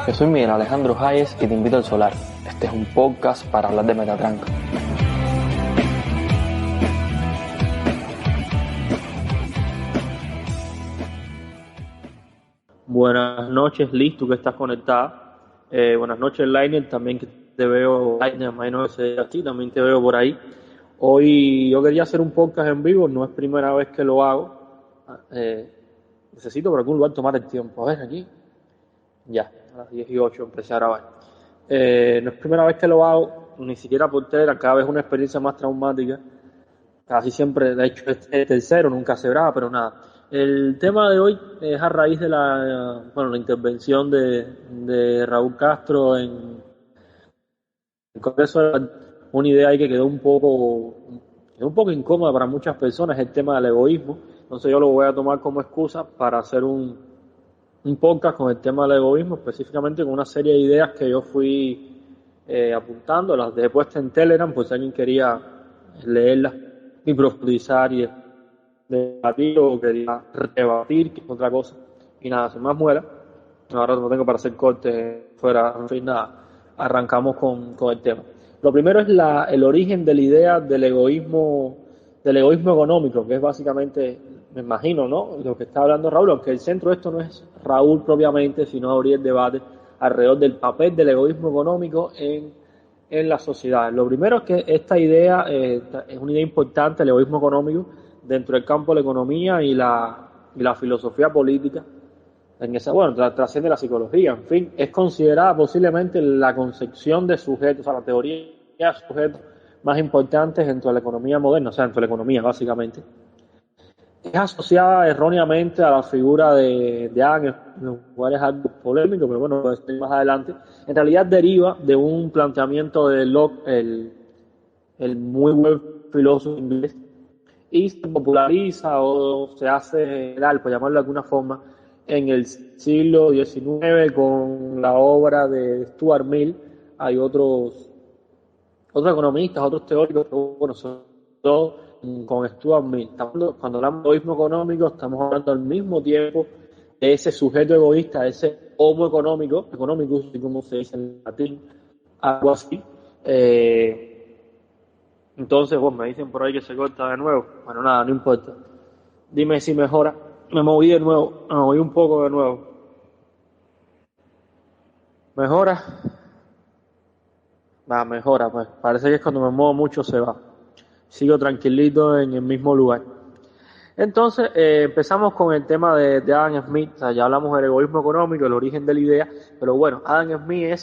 Yo soy Miguel Alejandro Hayes y te invito al Solar. Este es un podcast para hablar de Metatranca. Buenas noches, Liz, tú que estás conectada. Buenas noches, Lainer, también que te veo. Lainer, imagino que sea así, también te veo por ahí. Hoy yo quería hacer un podcast en vivo, no es primera vez que lo hago. Necesito por algún lugar tomar el tiempo. A ver, aquí. Ya, a las 10:08 empecé a grabar. No es primera vez que lo hago, ni siquiera por Telegram, cada vez es una experiencia más traumática. Casi siempre, de hecho, este es tercero, nunca se graba, pero nada. El tema de hoy es a raíz de la intervención de Raúl Castro en el Congreso, una idea ahí que quedó un poco incómoda para muchas personas, el tema del egoísmo. Entonces yo lo voy a tomar como excusa para hacer un podcast con el tema del egoísmo, específicamente con una serie de ideas que yo fui apuntando, las dejé puestas en Telegram, pues si alguien quería leerlas y profundizar y debatir o quería rebatir, que es otra cosa. Y nada, sin más muera, ahora no tengo para hacer cortes fuera, en fin, nada, arrancamos con el tema. Lo primero es el origen de la idea del egoísmo económico, que es básicamente, me imagino, ¿no?, lo que está hablando Raúl, aunque el centro de esto no es Raúl propiamente, sino abrir el debate alrededor del papel del egoísmo económico en la sociedad. Lo primero es que esta idea es una idea importante, el egoísmo económico, dentro del campo de la economía y la filosofía política. Trasciende la psicología, en fin, es considerada posiblemente la concepción de sujetos, o sea, la teoría de sujetos más importantes dentro de la economía moderna, o sea, dentro de la economía básicamente. Es asociada erróneamente a la figura de Adam, lo cual es algo polémico, pero bueno, lo decir más adelante. En realidad deriva de un planteamiento de Locke, el muy buen filósofo inglés, y se populariza o se hace general, por llamarlo de alguna forma, en el siglo XIX con la obra de Stuart Mill. Hay otros economistas, otros teóricos, pero bueno, sobre todo con Stuart Mill. Cuando hablamos de egoísmo económico, estamos hablando al mismo tiempo de ese sujeto egoísta, de ese homo economicus, como se dice en latín, algo así. Entonces, me dicen por ahí que se corta de nuevo. Bueno, nada, no importa. Dime si mejora. Me moví de nuevo, me moví un poco de nuevo. ¿Mejora? Mejora, pues. Parece que es cuando me muevo mucho se va. Sigo tranquilito en el mismo lugar. Entonces, empezamos con el tema de Adam Smith. O sea, ya hablamos del egoísmo económico, el origen de la idea, pero bueno, Adam Smith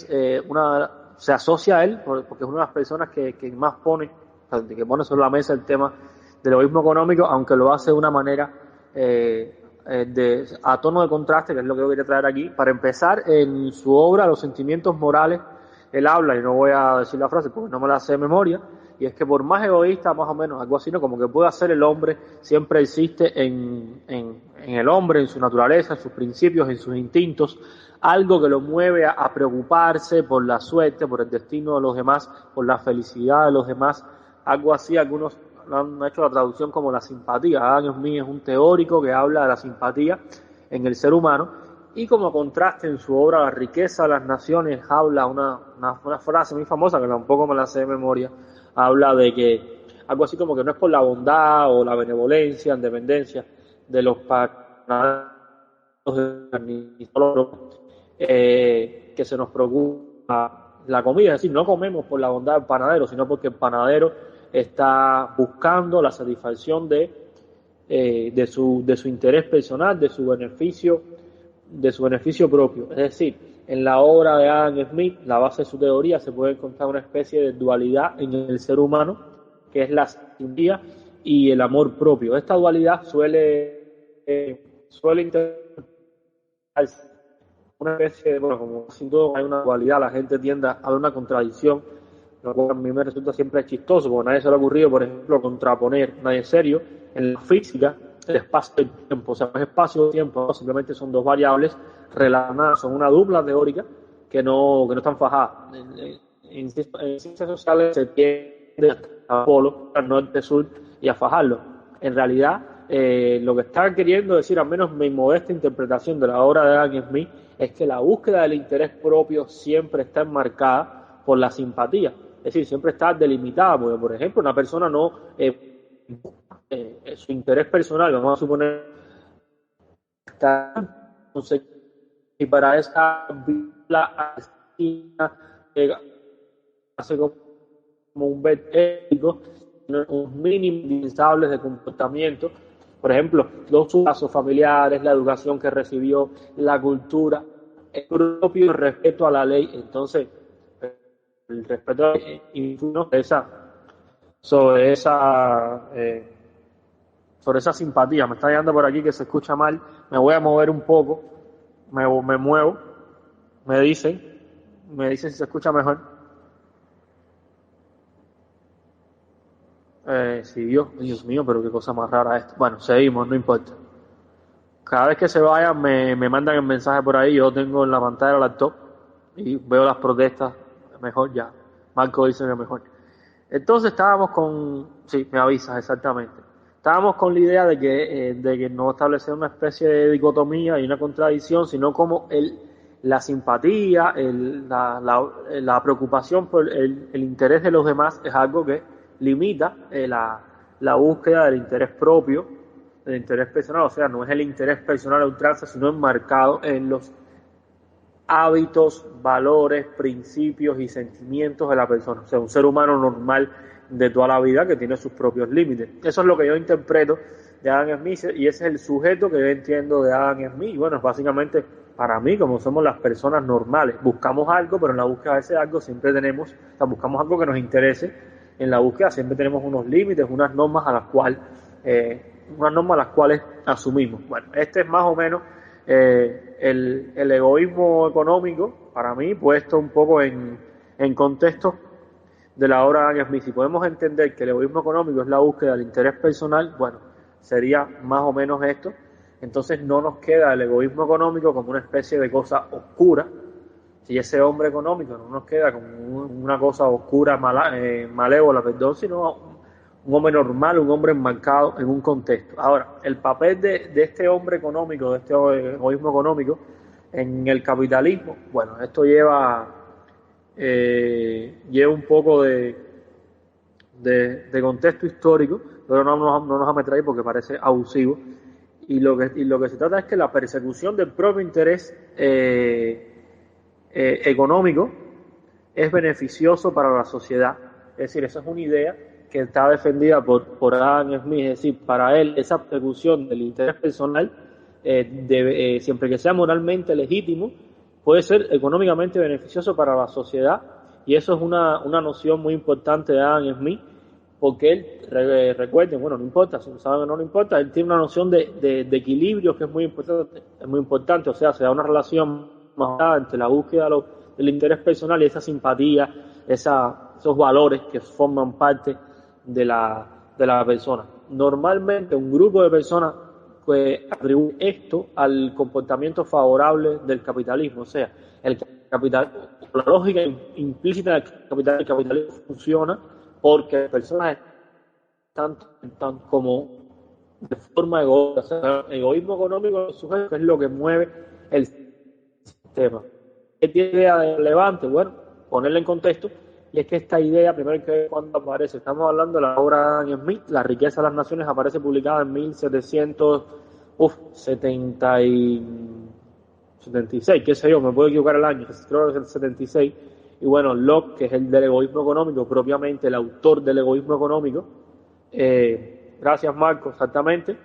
se asocia a él porque es una de las personas que más pone sobre la mesa el tema del egoísmo económico, aunque lo hace de una manera a tono de contraste, que es lo que yo quería traer aquí. Para empezar, en su obra Los sentimientos morales, él habla, y no voy a decir la frase porque no me la sé de memoria, y es que por más egoísta, más o menos, algo así, ¿no?, como que pueda ser el hombre, siempre existe en el hombre, en su naturaleza, en sus principios, en sus instintos, algo que lo mueve a preocuparse por la suerte, por el destino de los demás, por la felicidad de los demás, algo así. Algunos han hecho la traducción como la simpatía. Adam Smith es un teórico que habla de la simpatía en el ser humano, y como contraste en su obra La riqueza de las naciones habla una frase muy famosa que tampoco me la sé de memoria. Habla de que algo así como que no es por la bondad o la benevolencia, independencia de los panaderos que se nos preocupa la comida. Es decir, no comemos por la bondad del panadero, sino porque el panadero está buscando la satisfacción de su interés personal, de su beneficio propio. Es decir, en la obra de Adam Smith, la base de su teoría, se puede encontrar una especie de dualidad en el ser humano, que es la simpatía y el amor propio. Esta dualidad suele interpretarse una especie de, como sin todo hay una dualidad, la gente tiende a ver una contradicción, lo cual a mí me resulta siempre chistoso, porque a nadie se le ha ocurrido, por ejemplo, contraponer, nadie serio, en la física, el espacio y el tiempo. O sea, no es espacio y tiempo, simplemente son dos variables relacionadas, son una dupla teórica que no están fajadas. En ciencias sociales se tiende a polo, al norte-sur, y a fajarlo. En realidad, lo que está queriendo decir, al menos mi modesta interpretación de la obra de Adam Smith, es que la búsqueda del interés propio siempre está enmarcada por la simpatía. Es decir, siempre está delimitada, porque, por ejemplo, una persona no su interés personal, vamos a suponer, está, entonces, y para esa la asesina, hace como un bet ético, unos mínimos indispensables de comportamiento. Por ejemplo, los lazos familiares, la educación que recibió, la cultura, el propio respeto a la ley. Entonces, el respeto influye sobre esa simpatía. Me está llegando por aquí que se escucha mal. Me voy a mover un poco. Me muevo. Me dicen si se escucha mejor. Sí, Dios mío, pero qué cosa más rara esto. Bueno, seguimos, no importa. Cada vez que se vayan me mandan el mensaje por ahí. Yo tengo en la pantalla el laptop y veo las protestas mejor ya. Marco dice que mejor. Entonces estábamos con... Sí, me avisas exactamente. Estábamos con la idea de que no establecer una especie de dicotomía y una contradicción, sino como la simpatía, la preocupación por el interés de los demás es algo que limita la búsqueda del interés propio, del interés personal. O sea, no es el interés personal a ultranza, sino enmarcado en los hábitos, valores, principios y sentimientos de la persona. O sea, un ser humano normal de toda la vida que tiene sus propios límites. Eso es lo que yo interpreto de Adam Smith y ese es el sujeto que yo entiendo de Adam Smith. Y bueno, básicamente para mí, como somos las personas normales, buscamos algo, pero en la búsqueda de ese algo siempre tenemos, o sea, buscamos algo que nos interese. En la búsqueda siempre tenemos unos límites, unas normas a las cuales asumimos. Bueno, este es más o menos el egoísmo económico, para mí, puesto un poco en contexto de la obra de Adam Smith. Si podemos entender que el egoísmo económico es la búsqueda del interés personal, bueno, sería más o menos esto. Entonces no nos queda el egoísmo económico como una especie de cosa oscura. Si ese hombre económico no nos queda como una cosa oscura, malévola, sino un hombre normal, un hombre enmarcado en un contexto. Ahora, el papel de este hombre económico, de este egoísmo económico en el capitalismo, bueno, esto lleva un poco de contexto histórico, pero no nos vamos a meter ahí porque parece abusivo. Y lo que se trata es que la persecución del propio interés económico es beneficioso para la sociedad. Es decir, esa es una idea que está defendida por Adam Smith. Es decir, para él esa persecución del interés personal, siempre que sea moralmente legítimo, puede ser económicamente beneficioso para la sociedad. Y eso es una noción muy importante de Adam Smith, porque él, recuerden, bueno, no importa, si no saben o no importa, él tiene una noción de equilibrio que es muy importante, o sea, se da una relación más entre la búsqueda del interés personal y esa simpatía, esos valores que forman parte de la persona. Normalmente un grupo de personas pues atribuye esto al comportamiento favorable del capitalismo, o sea, la lógica implícita del capitalismo funciona porque las personas están como de forma egoísta. O sea, el egoísmo económico del sujeto es lo que mueve el sistema. ¿Qué tiene idea de relevante? Bueno, ponerla en contexto, y es que esta idea, primero que cuando aparece, estamos hablando de la obra de Adam Smith, La riqueza de las naciones, aparece publicada en 1776, qué sé yo, me puedo equivocar el año, creo que es el 76. Y bueno, Locke, que es el del egoísmo económico, propiamente el autor del egoísmo económico, gracias Marco, exactamente,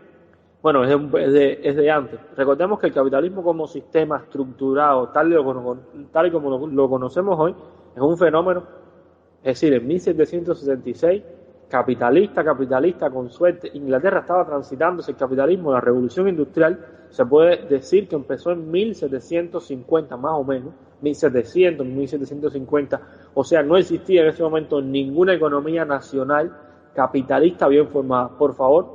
bueno, es de antes. Recordemos que el capitalismo como sistema estructurado, tal y como lo conocemos hoy, es un fenómeno, es decir, en 1776, capitalista, con suerte, Inglaterra estaba transitando ese capitalismo, la revolución industrial, se puede decir que empezó en 1750 más o menos, 1750, o sea, no existía en ese momento ninguna economía nacional capitalista bien formada. Por favor,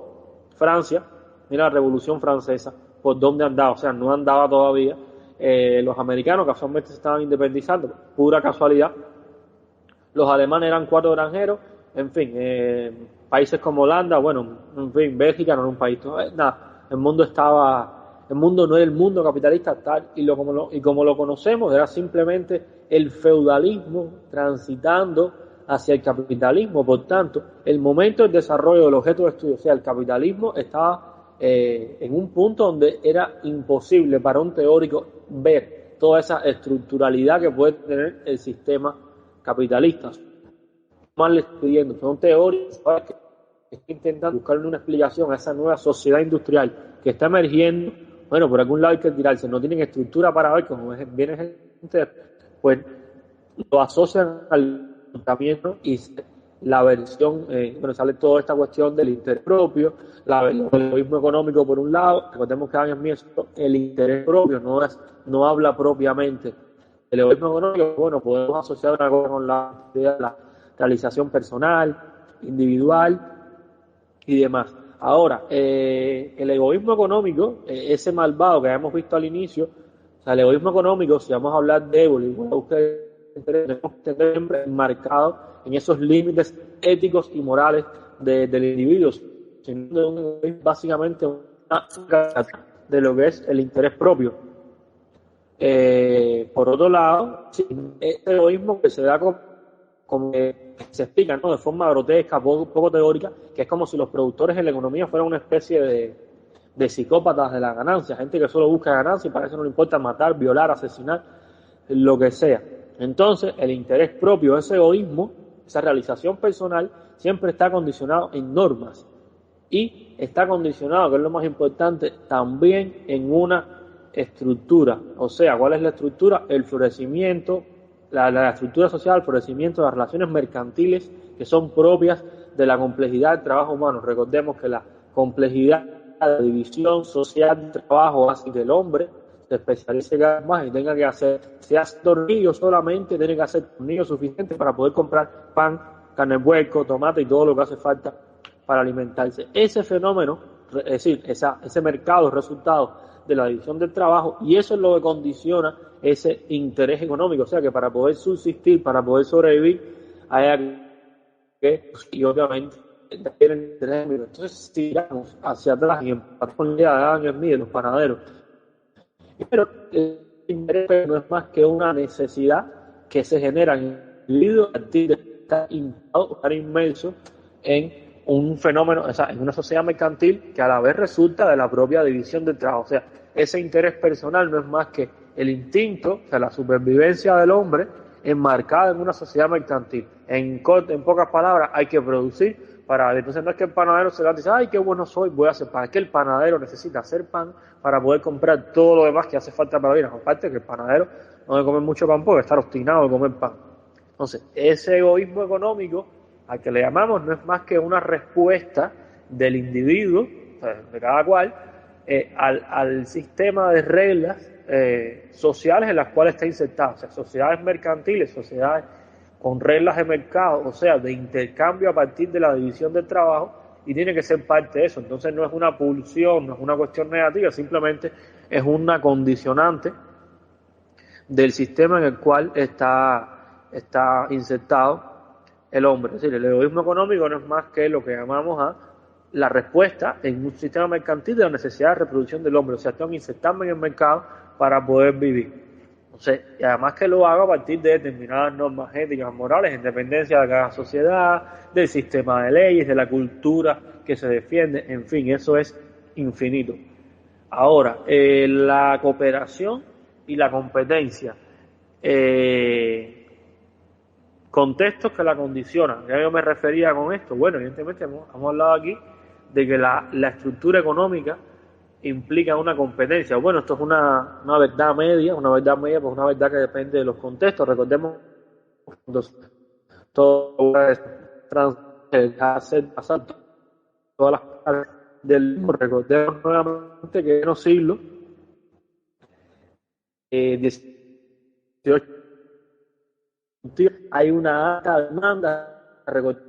Francia, mira la Revolución Francesa, por dónde andaba, o sea, no andaba todavía. Los americanos casualmente se estaban independizando, pura casualidad. Los alemanes eran 4 granjeros, en fin, países como Holanda, bueno, en fin, Bélgica no era un país, nada, el mundo no era el mundo capitalista tal, y como lo conocemos, era simplemente el feudalismo transitando hacia el capitalismo. Por tanto, el momento del desarrollo del objeto de estudio, o sea, el capitalismo, estaba en un punto donde era imposible para un teórico ver toda esa estructuralidad que puede tener el sistema capitalista. Más le estoy pidiendo, son teóricos que están intentando buscarle una explicación a esa nueva sociedad industrial que está emergiendo. Bueno, por algún lado hay que tirarse, no tienen estructura para ver cómo viene gente, pues lo asocian al comportamiento y la versión, bueno, sale toda esta cuestión del interés propio, el egoísmo económico por un lado. Recordemos que años míos el interés propio no habla propiamente del egoísmo económico. Bueno, podemos asociar una cosa con la idea de la realización personal, individual y demás. Ahora, el egoísmo económico, ese malvado que habíamos visto al inicio, o sea, el egoísmo económico, si vamos a hablar de Évole, tenemos que tener siempre enmarcado en esos límites éticos y morales del individuo, sino básicamente una de lo que es el interés propio. Por otro lado, este egoísmo que se da como que se explica, ¿no?, de forma grotesca, poco teórica, que es como si los productores en la economía fueran una especie de psicópatas de la ganancia, gente que solo busca ganancia y para eso no le importa matar, violar, asesinar, lo que sea. Entonces, el interés propio, ese egoísmo, esa realización personal, siempre está condicionado en normas y está condicionado, que es lo más importante, también en una estructura. O sea, ¿cuál es la estructura? El florecimiento, la estructura social, el florecimiento de las relaciones mercantiles que son propias de la complejidad del trabajo humano. Recordemos que la complejidad de la división social del trabajo hace que el hombre se especialice cada vez más y tenga que hacer, si hace tornillos solamente, tiene que hacer tornillos suficientes para poder comprar pan, carne de puerco, tomate y todo lo que hace falta para alimentarse. Ese fenómeno, es decir, ese mercado es resultado de la división del trabajo, y eso es lo que condiciona ese interés económico. O sea que para poder subsistir, para poder sobrevivir, hay que, y obviamente, el interés económico. Entonces, si miramos hacia atrás y empatamos con la idea de Adam Smith de los panaderos, pero el interés no es más que una necesidad que se genera en el individuo a partir de estar inmerso en un fenómeno, o sea, en una sociedad mercantil que a la vez resulta de la propia división del trabajo. O sea, ese interés personal no es más que el instinto, o sea, la supervivencia del hombre enmarcada en una sociedad mercantil. En pocas palabras, hay que producir para... Entonces no es que el panadero se levante y dice, ay, qué bueno soy, voy a hacer pan. Es que el panadero necesita hacer pan para poder comprar todo lo demás que hace falta para vivir. Aparte que el panadero no debe comer mucho pan porque está obstinado de comer pan. Entonces, ese egoísmo económico al que le llamamos no es más que una respuesta del individuo, o sea, de cada cual, al sistema de reglas sociales en las cuales está insertado. O sea, sociedades mercantiles, sociedades con reglas de mercado, o sea, de intercambio a partir de la división del trabajo, y tiene que ser parte de eso. Entonces no es una pulsión, no es una cuestión negativa, simplemente es una condicionante del sistema en el cual está insertado el hombre. Es decir, el egoísmo económico no es más que lo que llamamos a la respuesta en un sistema mercantil de la necesidad de reproducción del hombre. O sea, tengo que insertarme en el mercado para poder vivir. Entonces, y además que lo haga a partir de determinadas normas éticas, morales, en dependencia de cada sociedad, del sistema de leyes, de la cultura que se defiende, en fin, eso es infinito. Ahora, la cooperación y la competencia, contextos que la condicionan. Ya yo me refería con esto. Bueno, evidentemente hemos hablado aquí de que la estructura económica implica una competencia. Bueno, esto es una verdad media, pues una verdad que depende de los contextos. Recordemos cuando todo hacer pasar todas las partes del mundo. Recordemos nuevamente que en los siglos 18 hay una alta demanda. Recordemos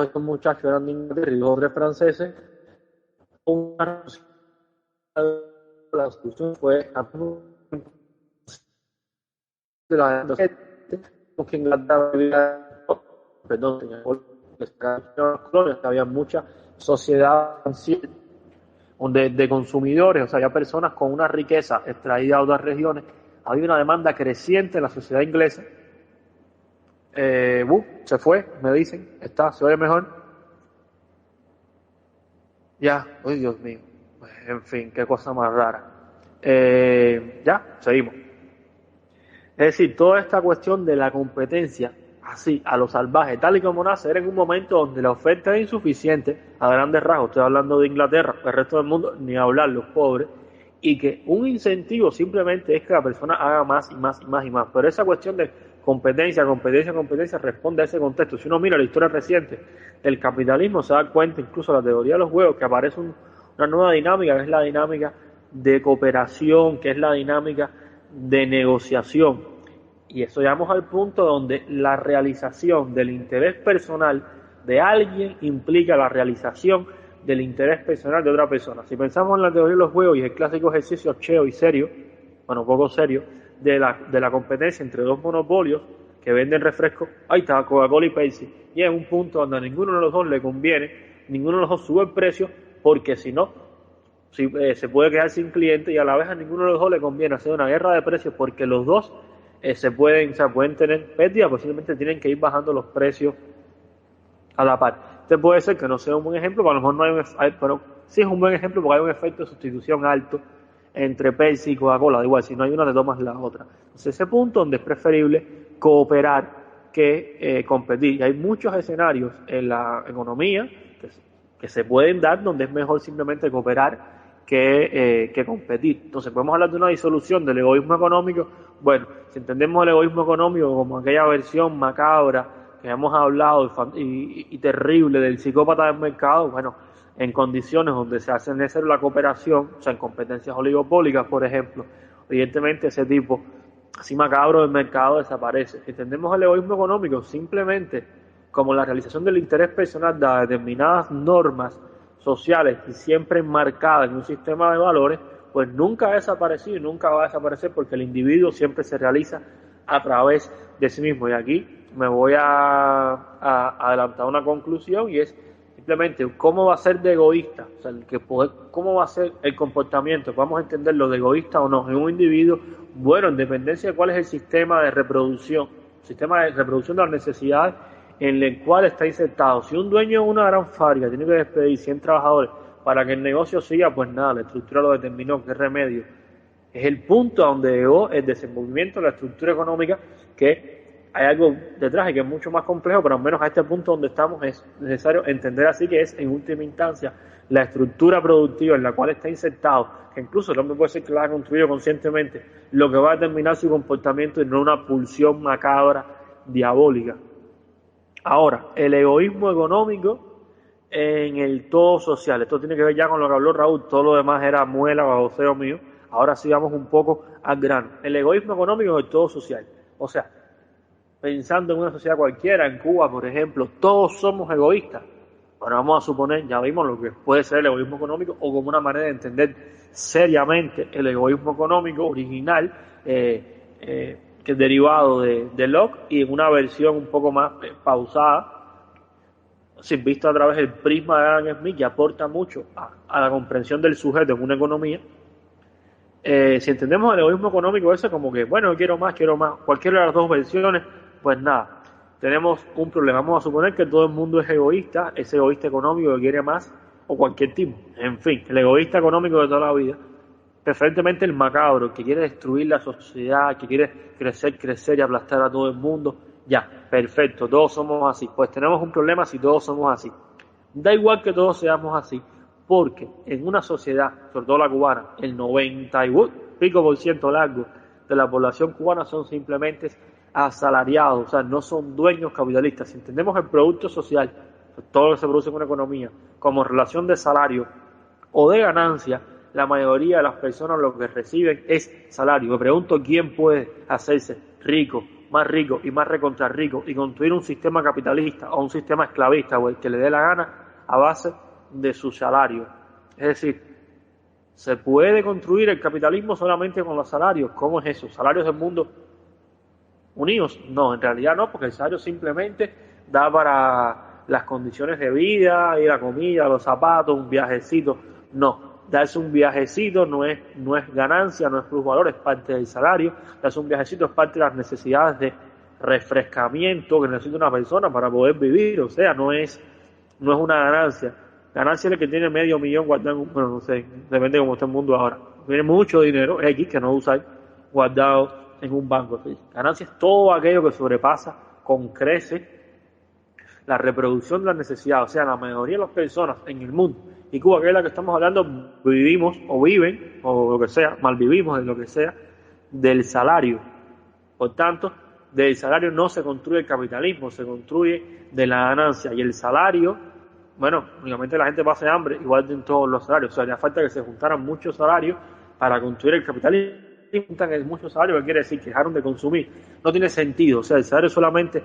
estos muchachos eran de Inglaterra y los otros franceses. La solución fue que Inglaterra, perdón, había mucha sociedad de consumidores, o sea, había personas con una riqueza extraída de otras regiones, había una demanda creciente en la sociedad inglesa. Se fue, me dicen, se oye mejor. Ya, uy, Dios mío, en fin, qué cosa más rara. Ya, seguimos. Es decir, toda esta cuestión de la competencia, así, a lo salvaje, tal y como nace, era en un momento donde la oferta es insuficiente, a grandes rasgos, estoy hablando de Inglaterra, el resto del mundo, ni hablar, los pobres, y que un incentivo simplemente es que la persona haga más y más y más y más. Pero esa cuestión de competencia responde a ese contexto. Si uno mira la historia reciente del capitalismo, se da cuenta, incluso la teoría de los juegos, que aparece una nueva dinámica, que es la dinámica de cooperación, que es la dinámica de negociación. Y eso llegamos al punto donde la realización del interés personal de alguien implica la realización del interés personal de otra persona. Si pensamos en la teoría de los juegos y el clásico ejercicio cheo y serio, bueno, poco serio, de la competencia entre dos monopolios que venden refrescos, ahí está Coca-Cola y Pepsi, y es un punto donde a ninguno de los dos le conviene, ninguno de los dos sube el precio, porque si no, se puede quedar sin cliente, y a la vez a ninguno de los dos le conviene hacer una guerra de precios, porque los dos pueden tener pérdidas, posiblemente tienen que ir bajando los precios a la par. Este puede ser que no sea un buen ejemplo, pero a lo mejor no hay pero sí es un buen ejemplo porque hay un efecto de sustitución alto entre Pepsi y Coca-Cola. Da igual, si no hay una, te tomas la otra. Entonces, ese punto donde es preferible cooperar que competir. Y hay muchos escenarios en la economía que se pueden dar donde es mejor simplemente cooperar que competir. Entonces, podemos hablar de una disolución del egoísmo económico. Bueno, si entendemos el egoísmo económico como aquella versión macabra que hemos hablado y terrible del psicópata del mercado, bueno, en condiciones donde se hace necesaria la cooperación, o sea, en competencias oligopólicas, por ejemplo, evidentemente ese tipo así macabro del mercado desaparece. Si entendemos el egoísmo económico simplemente como la realización del interés personal de determinadas normas sociales y siempre enmarcadas en un sistema de valores, pues nunca ha desaparecido y nunca va a desaparecer, porque el individuo siempre se realiza a través de sí mismo. Y aquí me voy a adelantar una conclusión, y es simplemente cómo va a ser de egoísta, o sea, cómo va a ser el comportamiento, vamos a entenderlo de egoísta o no, en un individuo, bueno, en dependencia de cuál es el sistema de reproducción de las necesidades en el cual está insertado. Si un dueño de una gran fábrica tiene que despedir 100 trabajadores para que el negocio siga, pues nada, la estructura lo determinó, qué remedio. Es el punto a donde llegó el desenvolvimiento de la estructura económica, que hay algo detrás y que es mucho más complejo, pero al menos a este punto donde estamos es necesario entender así que es, en última instancia, la estructura productiva en la cual está insertado, que incluso el hombre puede ser que la haya construido conscientemente, lo que va a determinar su comportamiento y no una pulsión macabra, diabólica. Ahora, el egoísmo económico en el todo social. Esto tiene que ver ya con lo que habló Raúl, todo lo demás era muela o voceo mío. Ahora sí vamos un poco al grano. El egoísmo económico en el todo social. O sea, pensando en una sociedad cualquiera, en Cuba, por ejemplo, todos somos egoístas. Bueno, vamos a suponer, ya vimos lo que puede ser el egoísmo económico, o como una manera de entender seriamente el egoísmo económico original, que es derivado de Locke, y en una versión un poco más pausada, sin visto a través del prisma de Adam Smith, que aporta mucho a la comprensión del sujeto en una economía. Si entendemos el egoísmo económico, eso es como que, bueno, quiero más, cualquiera de las dos versiones, pues nada, tenemos un problema. Vamos a suponer que todo el mundo es egoísta, ese egoísta económico que quiere más, o cualquier tipo, en fin, el egoísta económico de toda la vida, preferentemente el macabro, que quiere destruir la sociedad, que quiere crecer y aplastar a todo el mundo. Ya, perfecto, todos somos así. Pues tenemos un problema si todos somos así. Da igual que todos seamos así, porque en una sociedad, sobre todo la cubana, el 90 y pico por ciento largo de la población cubana son simplemente asalariados, o sea, no son dueños capitalistas. Si entendemos el producto social, todo lo que se produce en una economía, como relación de salario o de ganancia, la mayoría de las personas lo que reciben es salario. Me pregunto quién puede hacerse rico, más rico y más recontra rico, y construir un sistema capitalista o un sistema esclavista o el que le dé la gana a base de su salario. Es decir, ¿se puede construir el capitalismo solamente con los salarios? ¿Cómo es eso? ¿Salarios del mundo unidos? No, en realidad no, porque el salario simplemente da las condiciones de vida, ir a comida, los zapatos, un viajecito. No, darse un viajecito no es ganancia, no es plusvalor, es parte del salario. Darse un viajecito es parte de las necesidades de refrescamiento que necesita una persona para poder vivir. O sea, no es una ganancia. Ganancia es el que tiene medio millón guardado, bueno, no sé, depende de cómo está el mundo ahora. Tiene mucho dinero, X, que no usáis, guardado en un banco. Ganancia es todo aquello que sobrepasa con creces la reproducción de las necesidades. O sea, la mayoría de las personas en el mundo, y Cuba, que es la que estamos hablando, vivimos o viven, o lo que sea, malvivimos de lo que sea, del salario. Por tanto, del salario no se construye el capitalismo, se construye de la ganancia. Y el salario, bueno, únicamente la gente pasa hambre, igual de en todos los salarios. O sea, haría falta que se juntaran muchos salarios para construir el capitalismo. Juntan muchos salarios, que quiere decir que dejaron de consumir. No tiene sentido. O sea, el salario solamente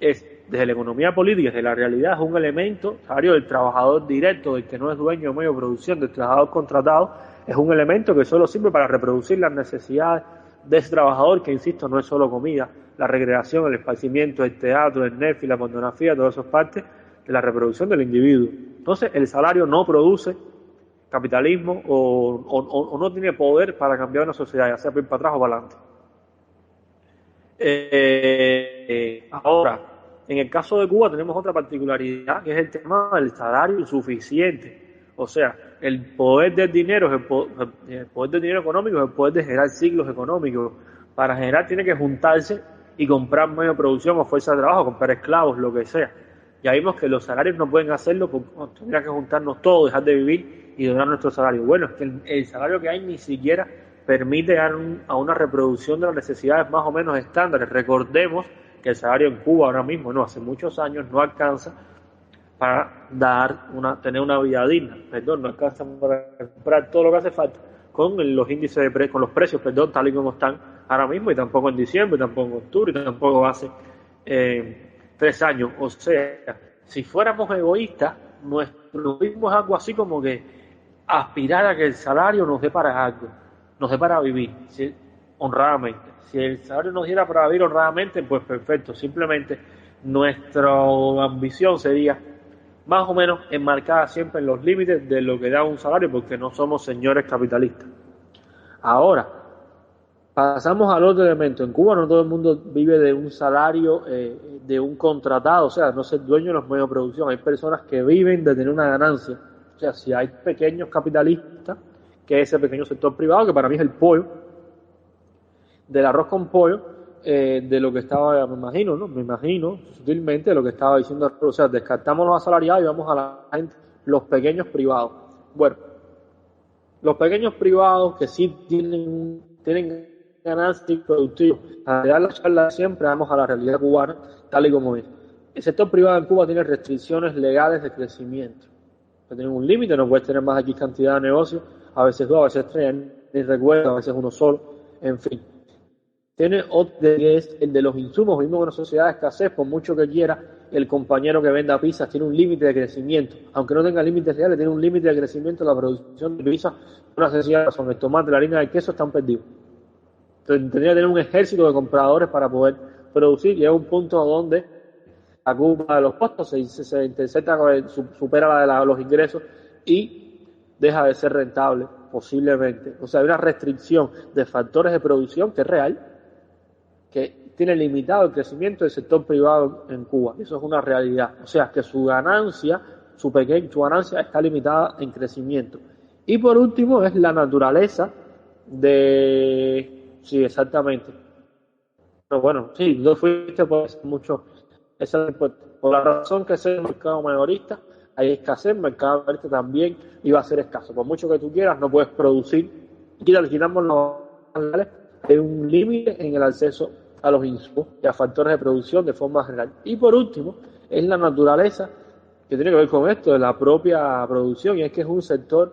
es, desde la economía política, desde la realidad, es un elemento, salario del trabajador directo, del que no es dueño de medio de producción, del trabajador contratado, es un elemento que solo sirve para reproducir las necesidades de ese trabajador, que insisto, no es solo comida, la recreación, el esparcimiento, el teatro, el Netflix, la pornografía, todo eso es parte de la reproducción del individuo. Entonces, el salario no produce capitalismo o no tiene poder para cambiar una sociedad, ya sea para ir para atrás o para adelante. Ahora, en el caso de Cuba tenemos otra particularidad, que es el tema del salario insuficiente. O sea, el poder del dinero, el poder del dinero económico es el poder de generar ciclos económicos. Para generar tiene que juntarse y comprar medio de producción o fuerza de trabajo, comprar esclavos, lo que sea. Ya vimos que los salarios no pueden hacerlo porque tendría que juntarnos todos, dejar de vivir y donar nuestro salario. Bueno, es que el salario que hay ni siquiera permite a una reproducción de las necesidades más o menos estándares. Recordemos que el salario en Cuba ahora mismo, no, hace muchos años, no alcanza para tener una vida digna, no alcanza para comprar todo lo que hace falta con los índices de precios, con los precios, tal y como están ahora mismo, y tampoco en diciembre, tampoco en octubre, y tampoco hace 3 años. O sea, si fuéramos egoístas, nuestro egoísmo es algo así como que aspirar a que el salario nos dé para algo, nos dé para vivir, ¿sí? Honradamente. Si el salario nos diera para vivir honradamente, pues perfecto. Simplemente nuestra ambición sería más o menos enmarcada siempre en los límites de lo que da un salario, porque no somos señores capitalistas. Ahora, pasamos al otro elemento. En Cuba no todo el mundo vive de un salario de un contratado, o sea, no ser dueño de los medios de producción. Hay personas que viven de tener una ganancia. O sea, si hay pequeños capitalistas, que es ese pequeño sector privado, que para mí es el pollo, del arroz con pollo, de lo que estaba, me imagino, sutilmente, de lo que estaba diciendo, o sea, descartamos los asalariados y vamos a la gente, los pequeños privados. Bueno, los pequeños privados que sí tienen ganancias productivas, a dar la charla siempre vamos a la realidad cubana, tal y como es. El sector privado en Cuba tiene restricciones legales de crecimiento. Tiene un límite, no puedes tener más X cantidad de negocios, a veces 2, a veces 3, ni recuerdo, a veces uno solo, en fin. Tiene otro que es el de los insumos. Vivimos en una sociedad de escasez, por mucho que quiera el compañero que venda pizzas, tiene un límite de crecimiento. Aunque no tenga límites reales, tiene un límite de crecimiento. La producción de pizzas, por una sencilla razón, el tomate, la harina, el queso están perdidos. Entonces, tendría que tener un ejército de compradores para poder producir. Llega un punto donde la curva de los costos se intersecta, supera la de los ingresos y deja de ser rentable, posiblemente. O sea, hay una restricción de factores de producción que es real, que tiene limitado el crecimiento del sector privado en Cuba. Eso es una realidad. O sea, que su ganancia está limitada en crecimiento. Y por último es la naturaleza de... Sí, exactamente. Pero bueno, sí, no fuiste por mucho... Por la razón que es el mercado mayorista, hay escasez, el mercado mayorista también iba a ser escaso. Por mucho que tú quieras, no puedes producir. Quitamos los canales, hay un límite en el acceso a los insumos y a factores de producción de forma general. Y por último, es la naturaleza que tiene que ver con esto de la propia producción, y es que es un sector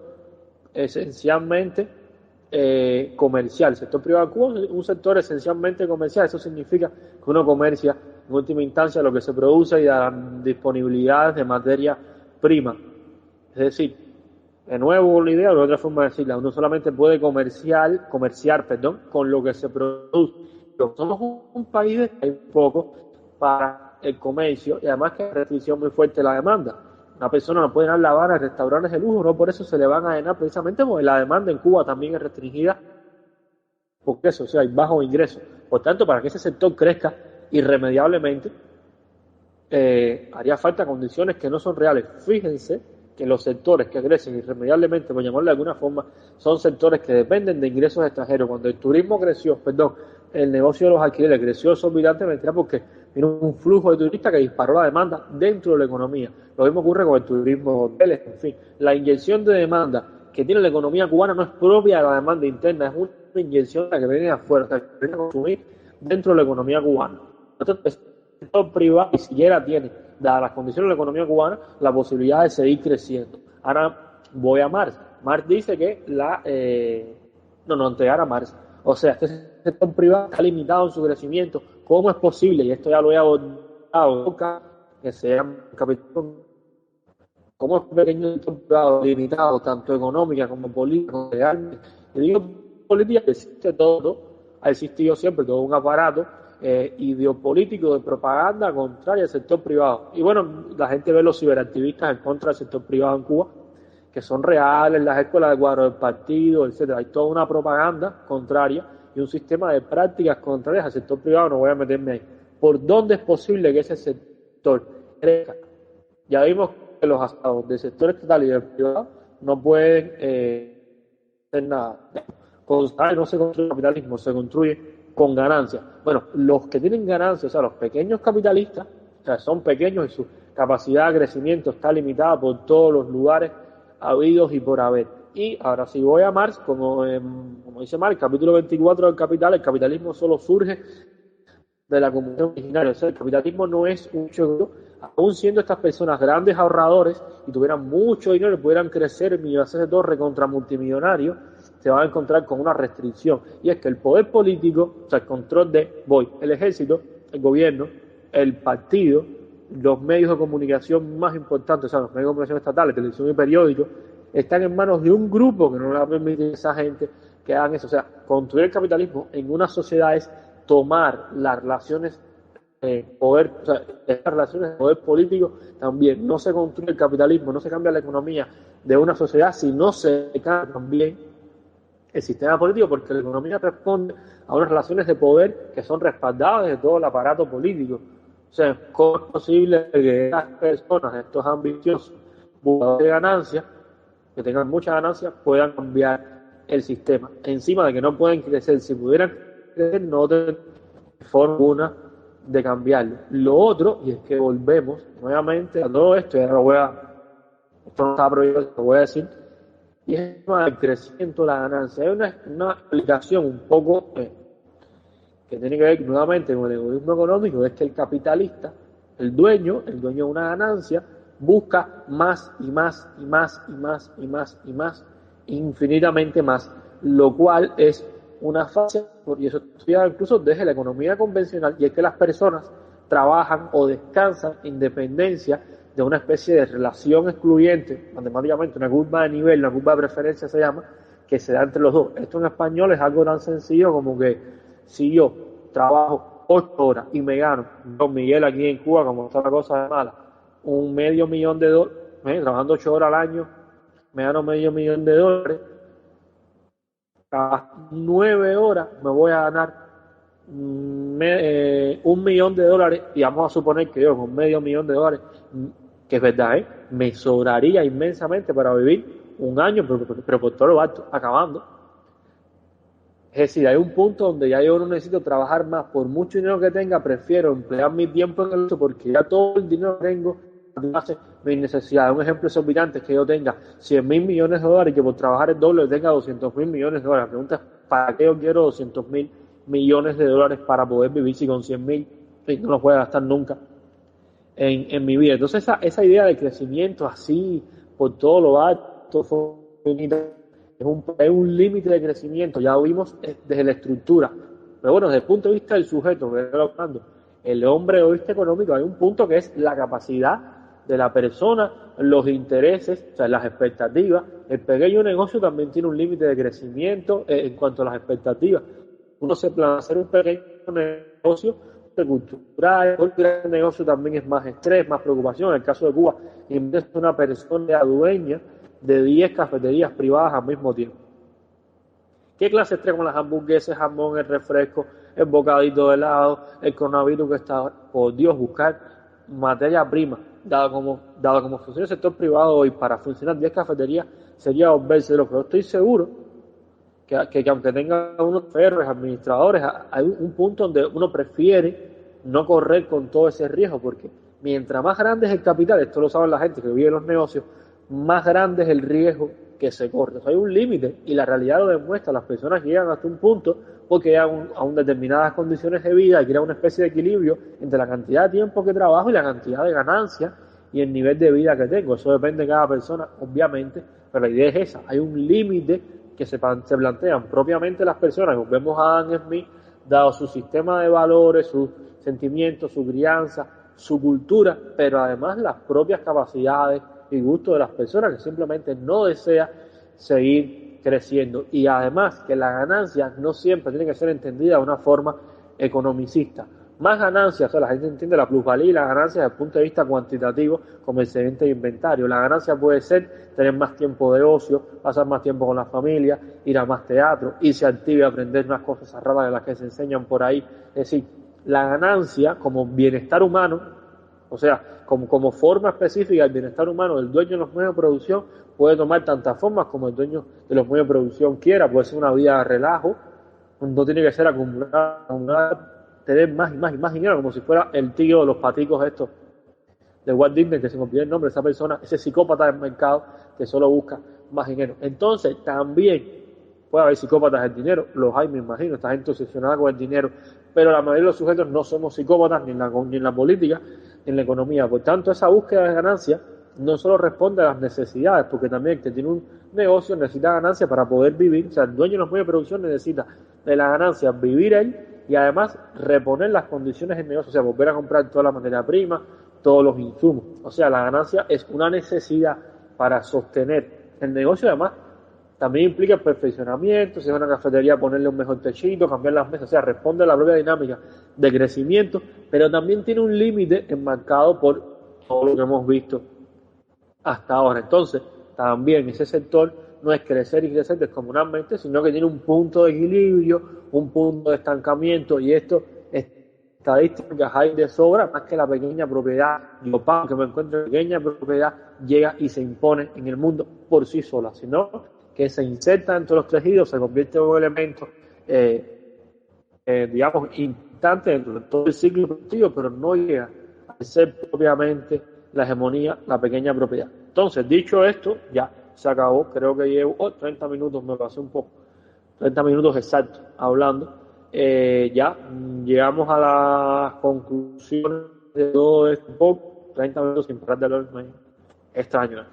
esencialmente comercial. El sector privado de Cuba es un sector esencialmente comercial. Eso significa que uno comercia en última instancia lo que se produce y la disponibilidad de materia prima. Es decir, de nuevo una idea, o otra forma de decirla, uno solamente puede comerciar, con lo que se produce. Somos un país de hay poco para el comercio y además que hay restricción muy fuerte de la demanda. Una persona no puede ir a La Habana a restaurantes de lujo, no por eso se le van a llenar precisamente porque la demanda en Cuba también es restringida porque eso, o sea, hay bajos ingresos. Por tanto, para que ese sector crezca irremediablemente, haría falta condiciones que no son reales. Fíjense que los sectores que crecen irremediablemente, por llamarlo de alguna forma, son sectores que dependen de ingresos extranjeros. Cuando el turismo creció, perdón, el negocio de los alquileres creció exorbitantemente porque vino un flujo de turistas que disparó la demanda dentro de la economía. Lo mismo ocurre con el turismo de hoteles, en fin. La inyección de demanda que tiene la economía cubana no es propia de la demanda interna, es una inyección que viene de afuera, que viene a consumir dentro de la economía cubana. Entonces, el sector privado ni siquiera tiene, dadas las condiciones de la economía cubana, la posibilidad de seguir creciendo. Ahora voy a Marx. Marx dice que antes a Marx. O sea, este sector privado está limitado en su crecimiento. ¿Cómo es posible? Y esto ya lo he abordado, que sea un capítulo. ¿Cómo es un pequeño sector privado limitado, tanto económica como política, como legal? Yo digo política que existe todo, ha existido siempre todo un aparato ideopolítico de propaganda contraria al sector privado. Y bueno, la gente ve los ciberactivistas en contra del sector privado en Cuba, que son reales, las escuelas de cuadro del partido, etcétera. Hay toda una propaganda contraria y un sistema de prácticas contrarias al sector privado, no voy a meterme ahí. ¿Por dónde es posible que ese sector crezca? Ya vimos que los asados del sector estatal y del privado no pueden hacer nada. No se construye el capitalismo, se construye con ganancias. Bueno, los que tienen ganancias, o sea, los pequeños capitalistas, o sea, son pequeños y su capacidad de crecimiento está limitada por todos los lugares habidos y por haber. Y ahora si voy a Marx, como dice Marx, capítulo 24 del Capital, el capitalismo solo surge de la comunidad originaria. O sea, el capitalismo no es un hecho, aún siendo estas personas grandes ahorradores y tuvieran mucho dinero y pudieran crecer y hacerse todo recontra multimillonarios, se van a encontrar con una restricción. Y es que el poder político, o sea, el control el ejército, el gobierno, el partido, los medios de comunicación más importantes, o sea, los medios de comunicación estatales, televisión y periódicos, están en manos de un grupo que no le va a permitir a esa gente que hagan eso. O sea, construir el capitalismo en una sociedad es tomar las relaciones poder, o sea, estas relaciones de poder político también. No se construye el capitalismo, no se cambia la economía de una sociedad si no se cambia también el sistema político, porque la economía responde a unas relaciones de poder que son respaldadas de todo el aparato político. O sea, ¿cómo es posible que las personas, estos ambiciosos, buscadores de ganancias, que tengan muchas ganancias, puedan cambiar el sistema? Encima de que no pueden crecer, si pudieran crecer, no tendrían forma alguna de cambiarlo. Lo otro, y es que volvemos nuevamente a todo esto, y ahora esto no está prohibido, lo voy a decir, y es el tema del crecimiento de la ganancia. Hay una explicación un poco que tiene que ver nuevamente con el egoísmo económico, es que el capitalista, el dueño de una ganancia, busca más y más y más y más y más y más, infinitamente más, lo cual es una fase, y eso estudiado incluso desde la economía convencional, y es que las personas trabajan o descansan en dependencia de una especie de relación excluyente, matemáticamente una curva de nivel, una curva de preferencia se llama, que se da entre los dos. Esto en español es algo tan sencillo como que si yo trabajo 8 horas y me gano, don Miguel aquí en Cuba, como está la cosa de mala, $500,000, trabajando 8 horas al año, me gano $500,000, cada 9 horas me voy a ganar $1,000,000, y vamos a suponer que yo con $500,000, que es verdad, me sobraría inmensamente para vivir un año, pero por todo lo alto, acabando. Es decir, hay un punto donde ya yo no necesito trabajar más, por mucho dinero que tenga, prefiero emplear mi tiempo en eso, porque ya todo el dinero que tengo hace mis necesidades. Un ejemplo exorbitante es que yo tenga $100,000,000,000 y que por trabajar el doble tenga $200,000,000,000. La pregunta es, ¿para qué yo quiero $200,000,000,000 para poder vivir si con 100,000 no los voy a gastar nunca en mi vida? Entonces esa idea de crecimiento así por todo lo alto es un límite de crecimiento, ya lo vimos desde la estructura, pero bueno, desde el punto de vista del sujeto, que estoy hablando, el hombre egoísta económico, hay un punto que es la capacidad de la persona, los intereses, o sea, las expectativas. El pequeño negocio también tiene un límite de crecimiento en cuanto a las expectativas. Uno se planea hacer un pequeño negocio cultural, el negocio también es más estrés, más preocupación. En el caso de Cuba, inviertes una persona dueña de 10 cafeterías privadas al mismo tiempo. ¿Qué clase de estrés con las hamburguesas, jamón, el refresco, el bocadito de helado, el coronavirus que está, por Dios, buscar materia prima, dado como funciona el sector privado hoy, para funcionar 10 cafeterías sería volverse de lo que yo estoy seguro que aunque tenga unos ferros, administradores, hay un punto donde uno prefiere no correr con todo ese riesgo, porque mientras más grande es el capital, esto lo saben la gente que vive en los negocios, más grande es el riesgo que se corre. O sea, hay un límite y la realidad lo demuestra. Las personas llegan hasta un punto porque llegan a determinadas condiciones de vida y crean una especie de equilibrio entre la cantidad de tiempo que trabajo y la cantidad de ganancias y el nivel de vida que tengo. Eso depende de cada persona, obviamente, pero la idea es esa. Hay un límite que se plantean propiamente las personas. Vemos a Adam Smith, dado su sistema de valores, sus sentimientos, su crianza, su cultura, pero además las propias capacidades y gustos de las personas que simplemente no desea seguir creciendo. Y además que la ganancia no siempre tiene que ser entendida de una forma economicista. Más ganancias, o sea, la gente entiende la plusvalía y la ganancia desde el punto de vista cuantitativo como excedente de inventario. La ganancia puede ser tener más tiempo de ocio, pasar más tiempo con la familia, ir a más teatro, irse al TV a aprender unas cosas raras de las que se enseñan por ahí. Es decir, la ganancia como bienestar humano, o sea, como forma específica del bienestar humano del dueño de los medios de producción, puede tomar tantas formas como el dueño de los medios de producción quiera. Puede ser una vida de relajo, no tiene que ser acumular, tener más y más y más dinero, como si fuera el tío de los paticos estos de Walt Disney, que se me olvidó el nombre de esa persona, ese psicópata del mercado que solo busca más dinero. Entonces, también puede haber psicópatas del dinero, los hay, me imagino, esta gente obsesionada con el dinero, pero la mayoría de los sujetos no somos psicópatas ni en la política ni en la economía. Por tanto, esa búsqueda de ganancia no solo responde a las necesidades, porque también el que tiene un negocio necesita ganancia para poder vivir. O sea, el dueño de los medios de producción necesita de la ganancia vivir él y además reponer las condiciones del negocio, o sea, volver a comprar toda la materia prima, todos los insumos. O sea, la ganancia es una necesidad para sostener el negocio. Además, también implica el perfeccionamiento, si es una cafetería, ponerle un mejor techito, cambiar las mesas, o sea, responde a la propia dinámica de crecimiento, pero también tiene un límite enmarcado por todo lo que hemos visto hasta ahora. Entonces, también ese sector no es crecer y crecer descomunalmente, sino que tiene un punto de equilibrio, un punto de estancamiento, y esto estadísticas hay de sobra, más que la pequeña propiedad. Yo, que me encuentro en pequeña propiedad, llega y se impone en el mundo por sí sola, sino que se inserta entre los tejidos, se convierte en un elemento, digamos, instante dentro de todo el ciclo productivo, pero no llega a ser propiamente la hegemonía, la pequeña propiedad. Entonces, dicho esto, ya se acabó. Creo que llevo 30 minutos, me pasé un poco, 30 minutos exactos hablando. Ya llegamos a las conclusiones de todo esto. 30 minutos sin parar de hablar, extraño.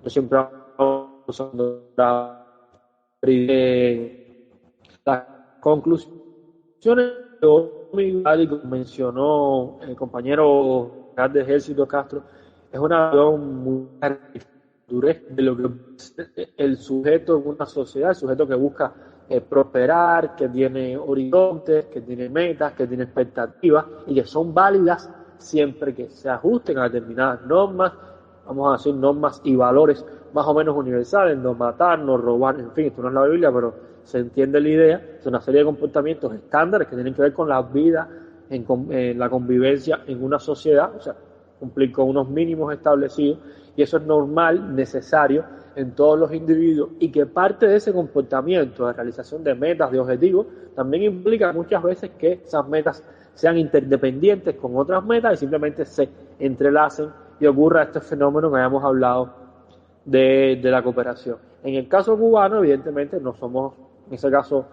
Yo siempre hablo usando las conclusiones de como mencionó el compañero de Ejército Castro, es una visión muy durez de lo que es el sujeto en una sociedad, el sujeto que busca prosperar, que tiene horizontes, que tiene metas, que tiene expectativas y que son válidas siempre que se ajusten a determinadas normas, vamos a decir normas y valores más o menos universales, no matar, no robar, en fin, esto no es la Biblia, pero se entiende la idea, es una serie de comportamientos estándares que tienen que ver con la vida, en la convivencia en una sociedad, o sea, cumplir con unos mínimos establecidos, y eso es normal, necesario en todos los individuos, y que parte de ese comportamiento de realización de metas, de objetivos, también implica muchas veces que esas metas sean interdependientes con otras metas y simplemente se entrelacen y ocurra este fenómeno que habíamos hablado de la cooperación. En el caso cubano, evidentemente, no somos, en ese caso,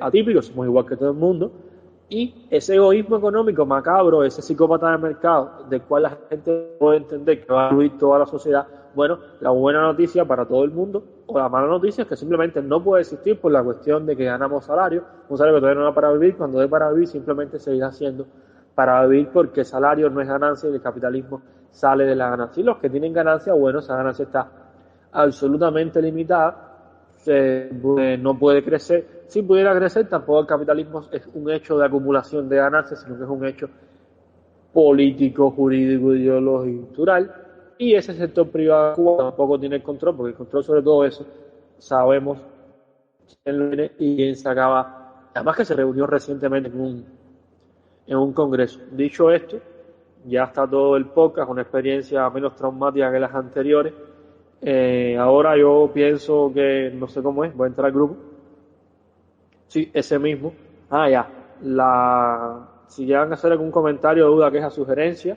atípicos, somos igual que todo el mundo, y ese egoísmo económico macabro, ese psicópata del mercado, del cual la gente puede entender que va a incluir toda la sociedad, bueno, la buena noticia para todo el mundo, o la mala noticia es que simplemente no puede existir por la cuestión de que ganamos salario, un salario que todavía no da para vivir, cuando dé para vivir simplemente seguirá siendo para vivir porque el salario no es ganancia y el capitalismo sale de la ganancia. Y los que tienen ganancia, bueno, esa ganancia está absolutamente limitada, no puede crecer. Si pudiera crecer, tampoco el capitalismo es un hecho de acumulación de ganancias, sino que es un hecho político, jurídico, ideológico, cultural, y ese sector privado de Cuba tampoco tiene el control, porque el control sobre todo eso sabemos quién lo tiene y quién se acaba. Además que se reunió recientemente en un congreso. Dicho esto, ya está todo el podcast, una experiencia menos traumática que las anteriores. Ahora yo pienso que, no sé cómo es, voy a entrar al grupo. Sí, ese mismo. Ya. Si llegan a hacer algún comentario, duda, queja, sugerencia,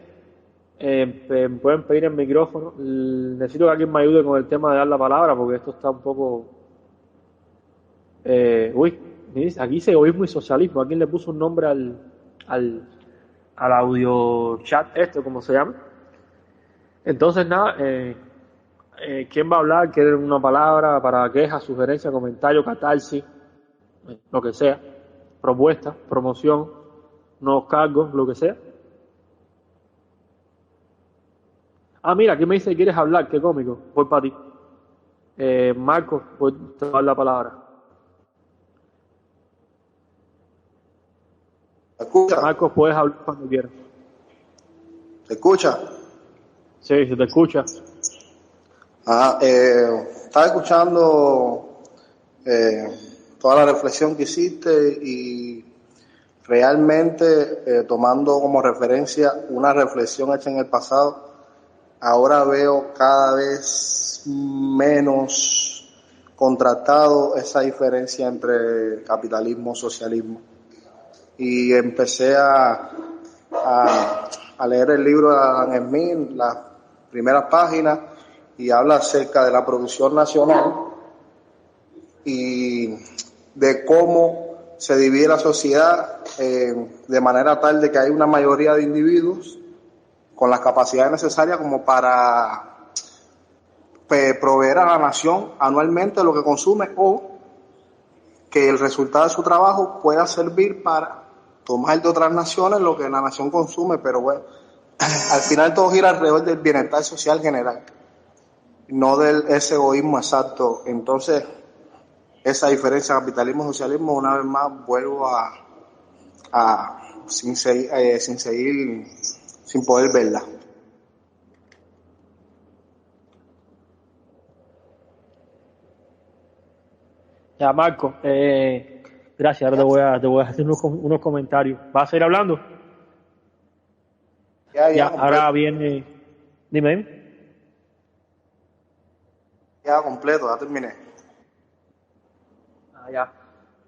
pueden pedir el micrófono. Necesito que alguien me ayude con el tema de dar la palabra, porque esto está un poco... aquí dice egoísmo y socialismo. ¿Alguien le puso un nombre al audio chat como se llama? Entonces, nada, ¿quién va a hablar? ¿Quiere una palabra para queja, sugerencia, comentario, catarsis, lo que sea? Propuesta, promoción, nuevos cargos, lo que sea. Mira, aquí me dice que quieres hablar, qué cómico, voy para ti. Marcos, voy a dar la palabra. ¿Me escucha? Marcos, puedes hablar cuando quieras. ¿Se escucha? Sí, se te escucha. Estaba escuchando toda la reflexión que hiciste y realmente tomando como referencia una reflexión hecha en el pasado, ahora veo cada vez menos contrastado esa diferencia entre capitalismo y socialismo. Y empecé a leer el libro de Adam Smith, las primeras páginas, y habla acerca de la producción nacional y de cómo se divide la sociedad de manera tal de que hay una mayoría de individuos con las capacidades necesarias como para proveer a la nación anualmente lo que consume, o que el resultado de su trabajo pueda servir para tomar de otras naciones lo que la nación consume, pero bueno, al final todo gira alrededor del bienestar social general, no ese egoísmo exacto. Entonces, esa diferencia capitalismo-socialismo, una vez más, vuelvo sin poder verla. Ya, Marco, gracias. Ahora te voy a hacer unos comentarios. ¿Vas a seguir hablando? Ya, ahora viene... Dime. Ya, completo, ya terminé. Ya.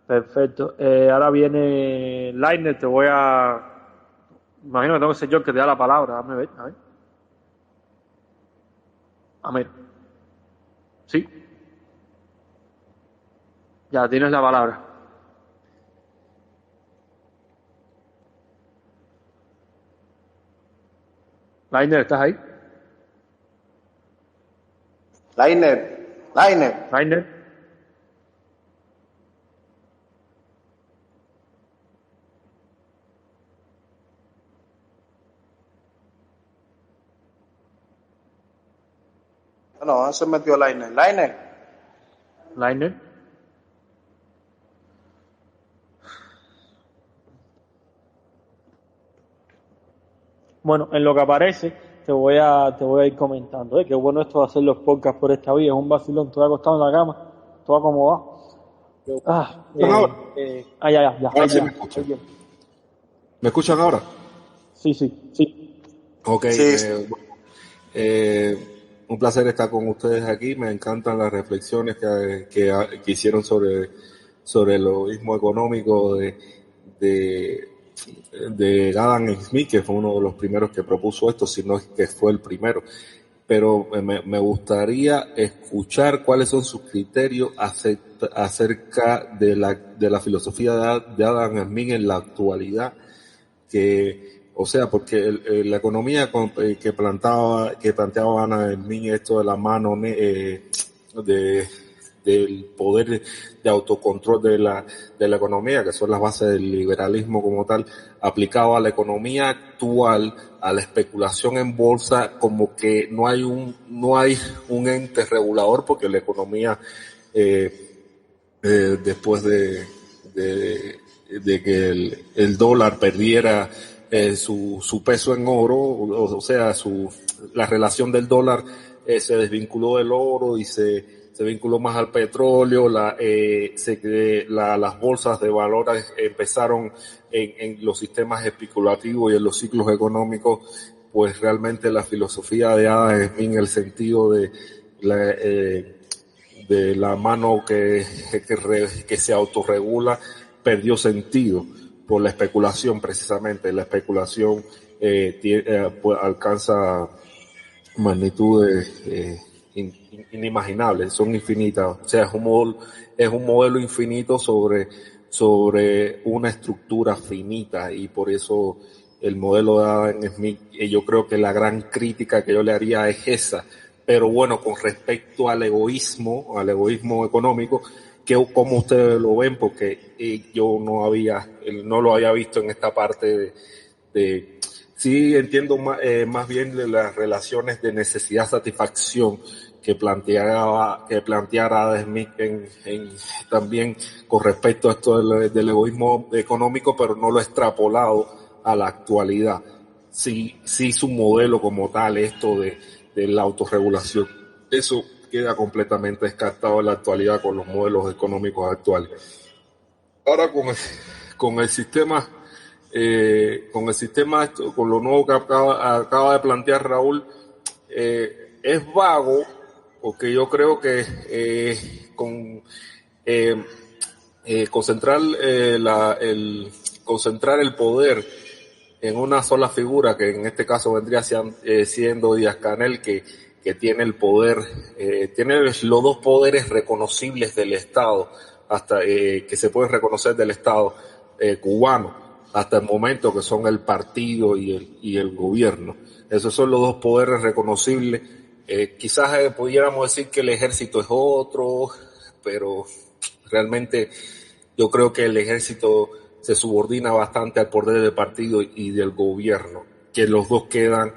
Perfecto. Ahora viene Lainer, te voy a... Imagino que tengo que ser yo el que te da la palabra. Dame ver, a ver. A ver. Sí. Ya, tienes la palabra. Lainer, ¿estás ahí? Lainer. No, se metió Lainer. Bueno, en lo que aparece, te voy a ir comentando. Qué bueno esto de hacer los podcasts por esta vía. Es un vacilón. Estoy acostado en la cama, todo acomodado. Ya. Ahora sí me escuchan. ¿Me escuchan ahora? Sí. Ok. Un placer estar con ustedes aquí. Me encantan las reflexiones que hicieron sobre el egoísmo económico de Adam Smith, que fue uno de los primeros que propuso esto, si no es que fue el primero. Pero me gustaría escuchar cuáles son sus criterios acerca de la filosofía de Adam Smith en la actualidad, o sea, porque la economía que planteaba Adam Smith, esto de la mano del poder de autocontrol de la economía, que son las bases del liberalismo como tal, aplicado a la economía actual, a la especulación en bolsa, como que no hay un ente regulador, porque la economía después de que el dólar perdiera su peso en oro, o sea, la relación del dólar se desvinculó del oro y se vinculó más al petróleo. Las bolsas de valores empezaron en los sistemas especulativos y en los ciclos económicos, pues realmente la filosofía de Adam Smith, en el sentido de la mano que se autorregula, perdió sentido por la especulación. Precisamente la especulación pues alcanza magnitudes inimaginables, son infinitas. O sea, es un modelo infinito sobre una estructura finita, y por eso el modelo de Adam Smith, yo creo que la gran crítica que yo le haría es esa. Pero bueno, con respecto al egoísmo económico, ¿cómo ustedes lo ven? Porque yo no lo había visto en esta parte sí entiendo más bien de las relaciones de necesidad-satisfacción que planteara Adam Smith también con respecto a esto del egoísmo económico, pero no lo he extrapolado a la actualidad. Sí su modelo como tal, esto de la autorregulación, eso queda completamente descartado en la actualidad con los modelos económicos actuales. Ahora con el sistema, con lo nuevo que acaba de plantear Raúl, es vago, porque yo creo que concentrar el poder en una sola figura, que en este caso vendría siendo Díaz-Canel, que tiene el poder, tiene los dos poderes reconocibles del Estado, hasta que se pueden reconocer del Estado cubano hasta el momento, que son el partido y el gobierno. Esos son los dos poderes reconocibles. Quizás pudiéramos decir que el ejército es otro, pero realmente yo creo que el ejército se subordina bastante al poder del partido y del gobierno, que los dos quedan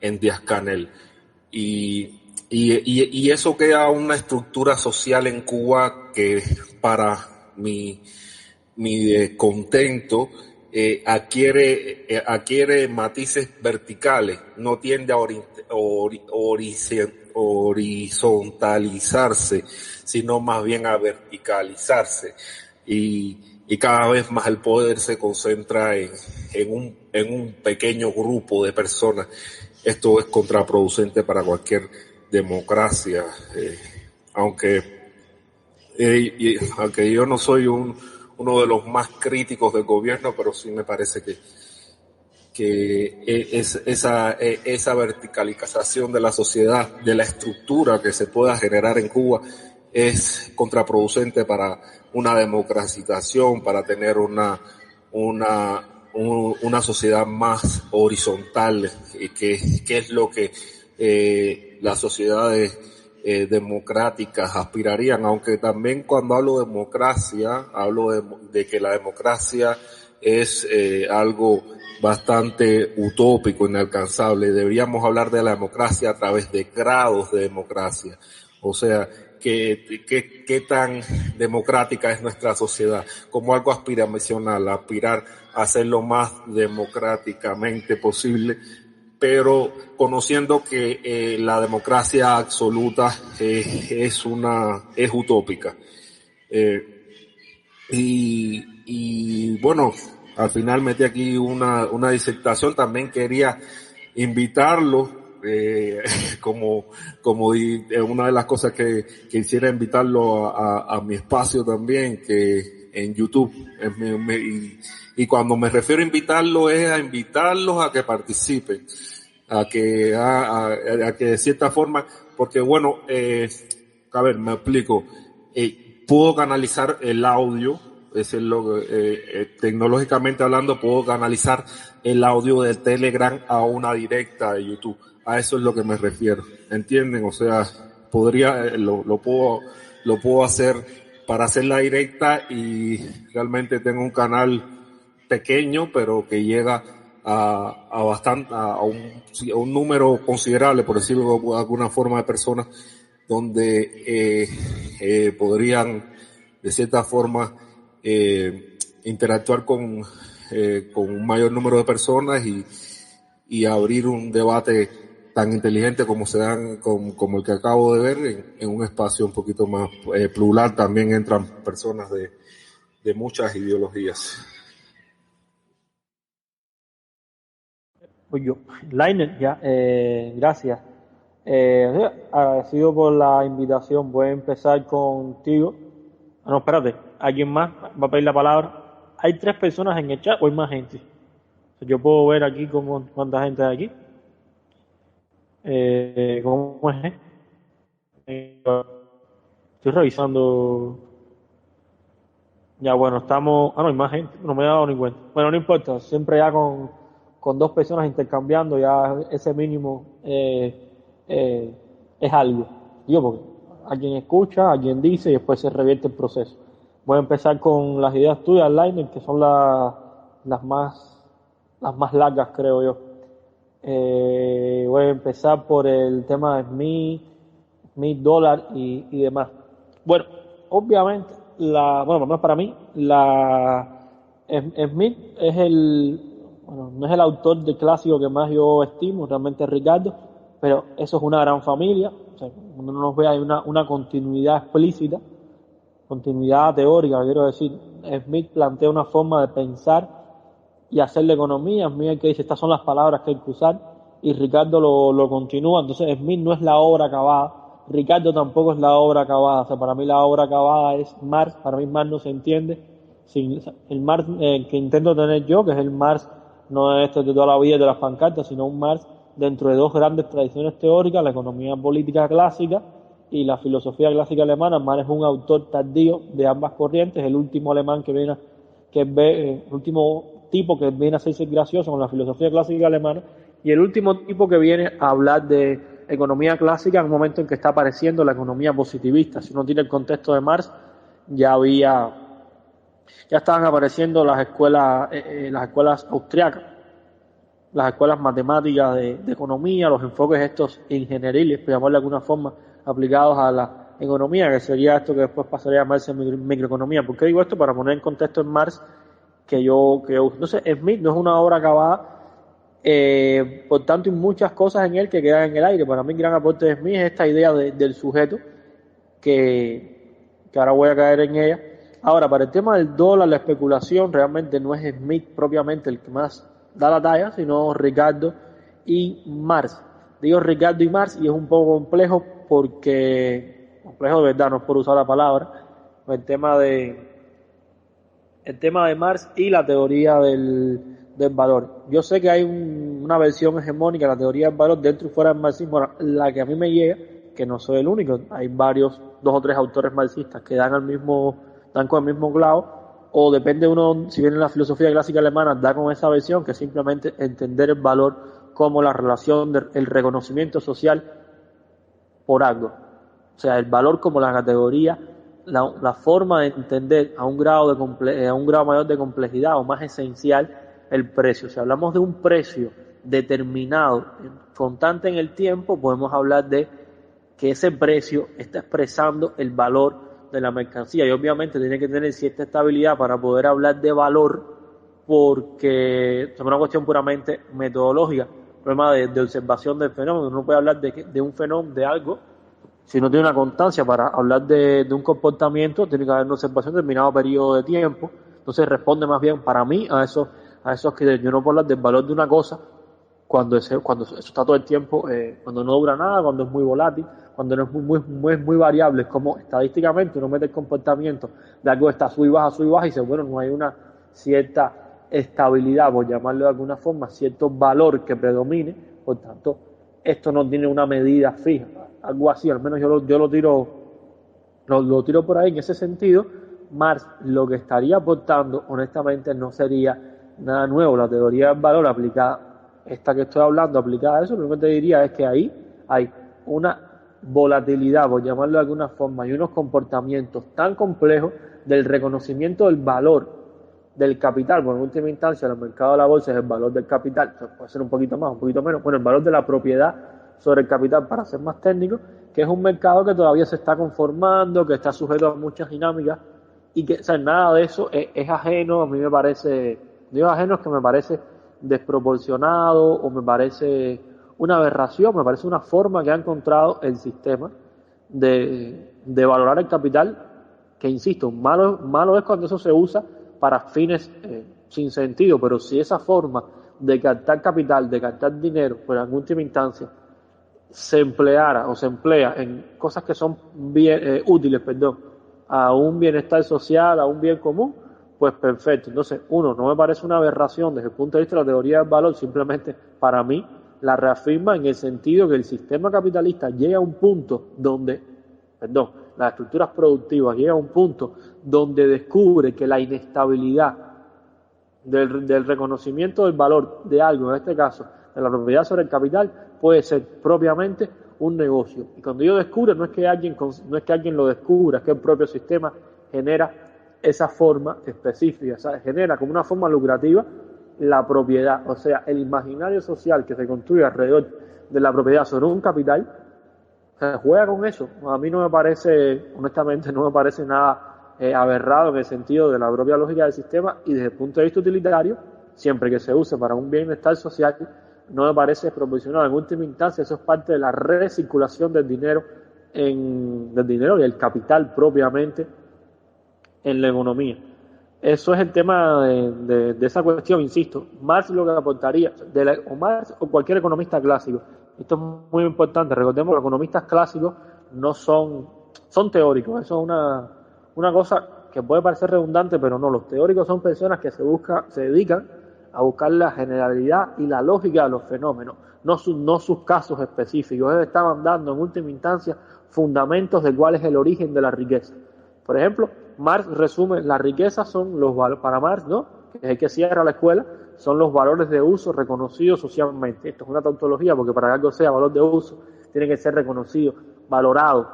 en Díaz-Canel. Y eso crea una estructura social en Cuba que, para mi descontento, adquiere matices verticales, no tiende a horizontalizarse, sino más bien a verticalizarse. Y cada vez más el poder se concentra en un pequeño grupo de personas. Esto es contraproducente para cualquier democracia, aunque yo no soy uno de los más críticos del gobierno, pero sí me parece que esa verticalización de la sociedad, de la estructura que se pueda generar en Cuba, es contraproducente para una democratización, para tener una sociedad más horizontal, que es lo que las sociedades democráticas aspirarían. Aunque también, cuando hablo de democracia, hablo de que la democracia es algo bastante utópico, inalcanzable. Deberíamos hablar de la democracia a través de grados de democracia. O sea, qué tan democrática es nuestra sociedad, como algo aspiracional, aspirar a ser lo más democráticamente posible, pero conociendo que la democracia absoluta es utópica. Y bueno, al final metí aquí una disertación. También quería invitarlo, como una de las cosas que quisiera invitarlo a mi espacio también, que en YouTube. Y cuando me refiero a invitarlo, es a invitarlos a que participen, a que de cierta forma, porque bueno, a ver, me explico, puedo canalizar el audio, tecnológicamente hablando, puedo canalizar el audio de Telegram a una directa de YouTube. A eso es lo que me refiero, ¿entienden? O sea, lo puedo hacer para hacer la directa, y realmente tengo un canal pequeño, pero que llega a un número considerable, por decirlo de alguna forma, de personas, donde podrían de cierta forma interactuar con un mayor número de personas y abrir un debate tan inteligente como se dan, como el que acabo de ver, en un espacio un poquito más plural. También entran personas de muchas ideologías. Pues yo, Lainer, ya, gracias. Agradecido por la invitación. Voy a empezar contigo. No, espérate, ¿alguien más va a pedir la palabra? ¿Hay 3 personas en el chat o hay más gente? Yo puedo ver aquí cuánta gente hay aquí. ¿Cómo es? Estoy revisando. Ya, bueno, estamos. No hay más gente. No me he dado ni cuenta. Bueno, no importa. Siempre ya con 2 personas intercambiando, ya ese mínimo es algo. Digo, porque alguien escucha, alguien dice y después se revierte el proceso. Voy a empezar con las ideas tuyas, Liner, que son las más largas, creo yo. Voy a empezar por el tema de Smith, dólar y demás. Bueno, obviamente, para mí, Smith es no es el autor de clásico que más yo estimo, realmente es Ricardo, pero eso es una gran familia. O sea, uno nos ve, hay una continuidad explícita, continuidad teórica, quiero decir. Smith plantea una forma de pensar y hacer la economía. Smith es el que dice, estas son las palabras que hay que usar, y Ricardo lo continúa. Entonces Smith no es la obra acabada, Ricardo tampoco es la obra acabada. O sea, para mí la obra acabada es Marx. Para mí Marx no se entiende sin el Marx que intento tener yo, que es el Marx no es de toda la vida de las pancartas, sino un Marx dentro de 2 grandes tradiciones teóricas, la economía política clásica y la filosofía clásica alemana. Marx es un autor tardío de ambas corrientes, el último alemán el último tipo que viene a hacerse gracioso con la filosofía clásica alemana, y el último tipo que viene a hablar de economía clásica en un momento en que está apareciendo la economía positivista. Si uno tiene el contexto de Marx, ya estaban apareciendo las escuelas austriacas, las escuelas matemáticas de economía, los enfoques estos ingenieriles, por llamarlo de alguna forma, aplicados a la economía, que sería esto que después pasaría a llamarse microeconomía. ¿Por qué digo esto? Para poner en contexto en Marx que yo uso. Entonces, Smith no es una obra acabada, por tanto hay muchas cosas en él que quedan en el aire. Para mí el gran aporte de Smith es esta idea del sujeto, que ahora voy a caer en ella. Ahora, para el tema del dólar, la especulación, realmente no es Smith propiamente el que más da la talla, sino Ricardo y Marx. Digo Ricardo y Marx y es un poco complejo porque, complejo de verdad, no es por usar la palabra, el tema de Marx y la teoría del valor. Yo sé que hay una versión hegemónica de la teoría del valor dentro y fuera del marxismo, la que a mí me llega, que no soy el único, hay varios, 2 o 3 autores marxistas que dan con el mismo clavo, o depende uno, si viene la filosofía clásica alemana, da con esa versión, que es simplemente entender el valor como la relación del reconocimiento social por algo. O sea, el valor como la categoría, la forma de entender a un grado mayor de complejidad o más esencial el precio. Si hablamos de un precio determinado, constante en el tiempo, podemos hablar de que ese precio está expresando el valor de la mercancía, y obviamente tiene que tener cierta estabilidad para poder hablar de valor, porque es una cuestión puramente metodológica, problema de observación del fenómeno. Uno no puede hablar de un fenómeno, de algo, si no tiene una constancia. Para hablar de un comportamiento tiene que haber una observación de determinado periodo de tiempo. Entonces responde más bien para mí a esos criterios. Yo no puedo hablar del valor de una cosa cuando eso está todo el tiempo, cuando no dura nada, cuando es muy volátil, cuando no es muy variable. Es como estadísticamente uno mete el comportamiento de algo que está sub y baja, y dice, bueno, no hay una cierta estabilidad, por llamarlo de alguna forma, cierto valor que predomine, por tanto, esto no tiene una medida fija, algo así. Al menos yo lo tiro por ahí. En ese sentido, Marx lo que estaría aportando, honestamente, no sería nada nuevo. La teoría del valor aplicada, esta que estoy hablando, aplicada a eso, lo único que te diría es que ahí hay una volatilidad, por llamarlo de alguna forma, y unos comportamientos tan complejos del reconocimiento del valor del capital. Bueno, en última instancia, en el mercado de la bolsa es el valor del capital, puede ser un poquito más, un poquito menos, bueno, el valor de la propiedad sobre el capital, para ser más técnico, que es un mercado que todavía se está conformando, que está sujeto a muchas dinámicas y que, o sea, nada de eso es ajeno, a mí me parece, digo ajeno, es que me parece desproporcionado o me parece una aberración, me parece una forma que ha encontrado el sistema de valorar el capital, que insisto, malo es cuando eso se usa para fines sin sentido, pero si esa forma de captar capital, de captar dinero, pues en última instancia se empleara o se emplea en cosas que son útiles, a un bienestar social, a un bien común, pues perfecto. Entonces, no me parece una aberración desde el punto de vista de la teoría del valor, simplemente para mí la reafirma en el sentido que el sistema capitalista llega a un punto donde, las estructuras productivas llegan a un punto donde descubre que la inestabilidad del reconocimiento del valor de algo, en este caso de la propiedad sobre el capital, puede ser propiamente un negocio. Y cuando yo descubro, no es que alguien lo descubra, es que el propio sistema genera esa forma específica, ¿sabes? Genera como una forma lucrativa la propiedad, o sea, el imaginario social que se construye alrededor de la propiedad sobre un capital, se juega con eso. A mí no me parece, honestamente, no me parece nada aberrado en el sentido de la propia lógica del sistema, y desde el punto de vista utilitario, siempre que se use para un bienestar social, no me parece desproporcionado. En última instancia, eso es parte de la recirculación del dinero y el capital propiamente en la economía. Eso es el tema de esa cuestión, insisto. Marx lo que aportaría, o Marx o cualquier economista clásico, esto es muy importante, recordemos que los economistas clásicos no son teóricos, eso es una cosa que puede parecer redundante, pero no, los teóricos son personas que se dedican a buscar la generalidad y la lógica de los fenómenos, no sus casos específicos. Ellos estaban dando en última instancia fundamentos de cuál es el origen de la riqueza. Por ejemplo, Marx resume, la riqueza son los valores, para Marx, ¿no?, que es el que cierra la escuela, son los valores de uso reconocidos socialmente. Esto es una tautología, porque para que algo sea valor de uso, tiene que ser reconocido, valorado,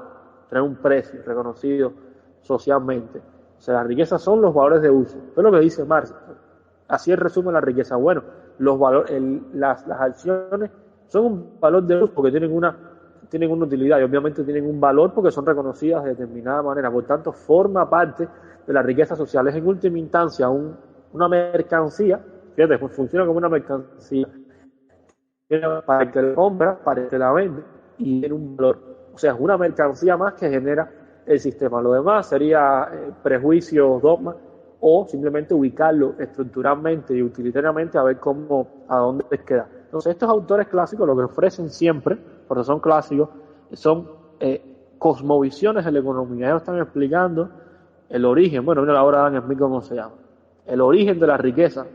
tener un precio, reconocido socialmente. O sea, las riquezas son los valores de uso. Eso es lo que dice Marx. Así es resume la riqueza. Bueno, las acciones son un valor de uso porque tienen una utilidad, y obviamente tienen un valor porque son reconocidas de determinada manera. Por tanto, forma parte de la riqueza social. Es en última instancia una mercancía, fíjate, pues funciona como una mercancía para el que la compra, para el que la vende, y tiene un valor. O sea, es una mercancía más que genera el sistema. Lo demás sería prejuicios, dogmas, o simplemente ubicarlo estructuralmente y utilitariamente a ver a dónde les queda. Entonces, estos autores clásicos lo que ofrecen siempre, porque son clásicos, son cosmovisiones de la economía. Ellos están explicando el origen, bueno, mira ahora Adam Smith cómo se llama, el origen de la riqueza.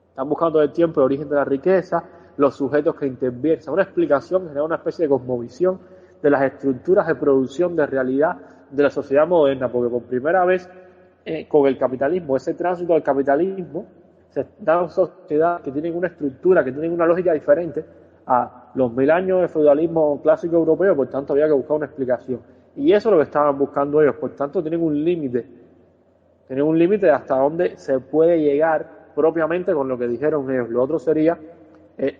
Están buscando todo el tiempo el origen de la riqueza, los sujetos que intervienen, una explicación, genera una especie de cosmovisión de las estructuras de producción de realidad de la sociedad moderna, porque por primera vez con el capitalismo, ese tránsito al capitalismo, se dan sociedades que tienen una estructura, que tienen una lógica diferente a los 1000 años de feudalismo clásico europeo. Por tanto había que buscar una explicación, y eso es lo que estaban buscando ellos. Por tanto tienen un límite de hasta dónde se puede llegar propiamente con lo que dijeron ellos. Lo otro sería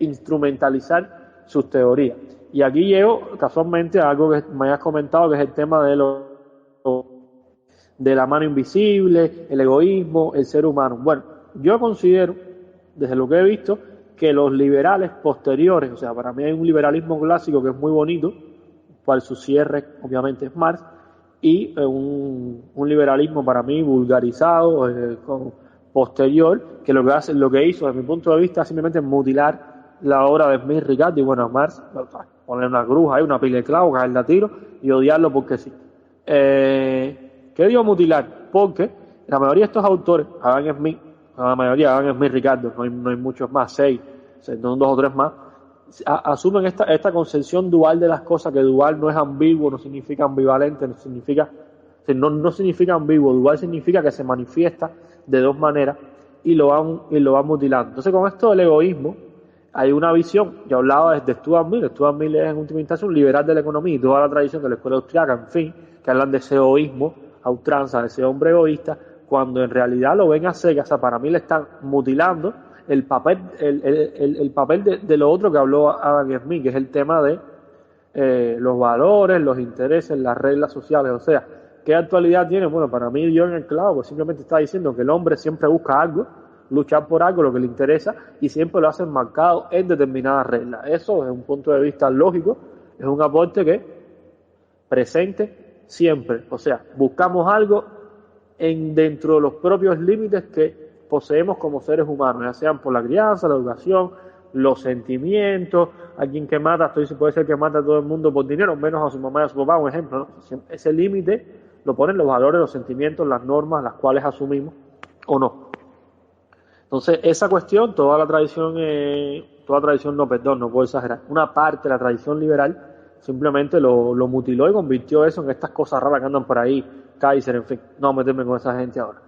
instrumentalizar sus teorías. Y aquí llego casualmente a algo que me hayas comentado, que es el tema de la mano invisible, el egoísmo, el ser humano. Bueno, yo considero, desde lo que he visto, que los liberales posteriores, o sea, para mí hay un liberalismo clásico que es muy bonito, cual su cierre obviamente es Marx, y un liberalismo para mí vulgarizado, posterior, que lo que hizo desde mi punto de vista es simplemente mutilar la obra de Smith, Ricardo, y bueno, a Marx poner una cruz ahí, una pila de clavos, caerle a tiro y odiarlo porque sí. ¿Qué digo mutilar? Porque la mayoría de estos autores, Adam Smith, Ricardo, no hay muchos más, 6, son 2 o 3 más, asumen esta concepción dual de las cosas, que dual no es ambiguo, no significa ambivalente, no significa ambiguo. Dual significa que se manifiesta de 2 maneras, y lo van mutilando. Entonces, con esto del egoísmo, hay una visión, ya hablaba desde Stuart Mill. Stuart Mill es en última instancia un liberal de la economía, y toda la tradición de la escuela austriaca, en fin, que hablan de ese egoísmo a ultranza, de ese hombre egoísta, cuando en realidad lo ven a secas. O sea, para mí le están mutilando el papel de lo otro que habló Adam Smith, que es el tema de los valores, los intereses, las reglas sociales. O sea, ¿qué actualidad tiene? Bueno, para mí dio en el clavo, pues simplemente está diciendo que el hombre siempre busca algo, luchar por algo, lo que le interesa, y siempre lo hace enmarcado en determinadas reglas. Eso, desde un punto de vista lógico, es un aporte que presente siempre. O sea, buscamos algo dentro de los propios límites que poseemos como seres humanos, ya sean por la crianza, la educación, los sentimientos. Alguien que mata, puede ser que mata a todo el mundo por dinero, menos a su mamá y a su papá, un ejemplo, ¿no? Ese límite lo ponen los valores, los sentimientos, las normas, las cuales asumimos o no. Entonces, esa cuestión, toda la tradición no, perdón, no puedo exagerar, una parte de la tradición liberal simplemente lo mutiló y convirtió eso en estas cosas raras que andan por ahí, Kaiser, en fin, no meterme con esa gente ahora.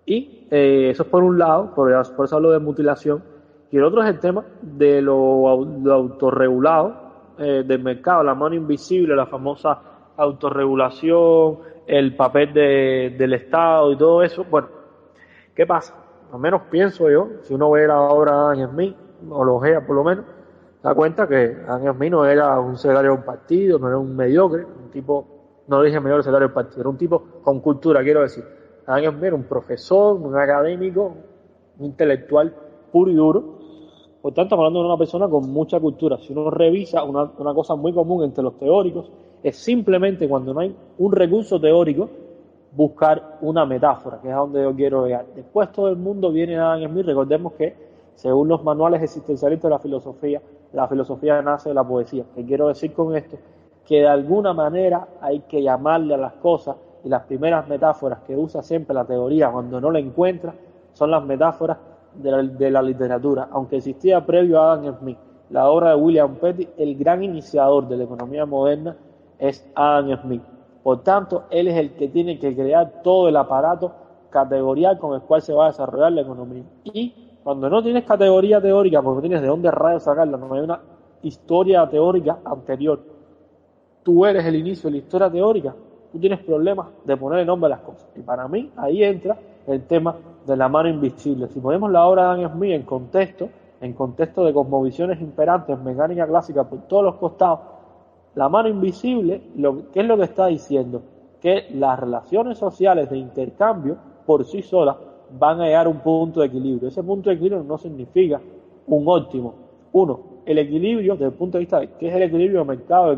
Y eso es por un lado, por eso hablo de mutilación, y el otro es el tema de lo autorregulado del mercado, la mano invisible, la famosa autorregulación, el papel del Estado y todo eso. Bueno, ¿qué pasa? Al menos pienso yo, si uno ve la obra de Adam Smith, o lo ojea por lo menos, se da cuenta que Adam Smith no era un secretario de un partido, no era un mediocre, un tipo, no lo dije mediocre secretario del partido, era un tipo con cultura, quiero decir. Adam Smith era un profesor, un académico, un intelectual puro y duro. Por tanto, estamos hablando de una persona con mucha cultura. Si uno revisa una cosa muy común entre los teóricos, es simplemente cuando no hay un recurso teórico, buscar una metáfora, que es a donde yo quiero llegar. Después todo el mundo viene a Adam Smith. Recordemos que, según los manuales existencialistas de la filosofía nace de la poesía. ¿Qué quiero decir con esto? Que de alguna manera hay que llamarle a las cosas, y las primeras metáforas que usa siempre la teoría cuando no la encuentra son las metáforas de la literatura. Aunque existía previo a Adam Smith la obra de William Petty, el gran iniciador de la economía moderna es Adam Smith. Por tanto, él es el que tiene que crear todo el aparato categorial con el cual se va a desarrollar la economía. Y cuando no tienes categoría teórica, porque no tienes de dónde rayos sacarla, no hay una historia teórica anterior, tú eres el inicio de la historia teórica, tú tienes problemas de poner el nombre a las cosas. Y para mí, ahí entra el tema de la mano invisible. Si ponemos la obra de Adam Smith en contexto de cosmovisiones imperantes, mecánica clásica por todos los costados, la mano invisible, ¿qué es lo que está diciendo? Que las relaciones sociales de intercambio por sí solas van a llegar a un punto de equilibrio. Ese punto de equilibrio no significa un óptimo. El equilibrio, desde el punto de vista de qué es el equilibrio de mercado,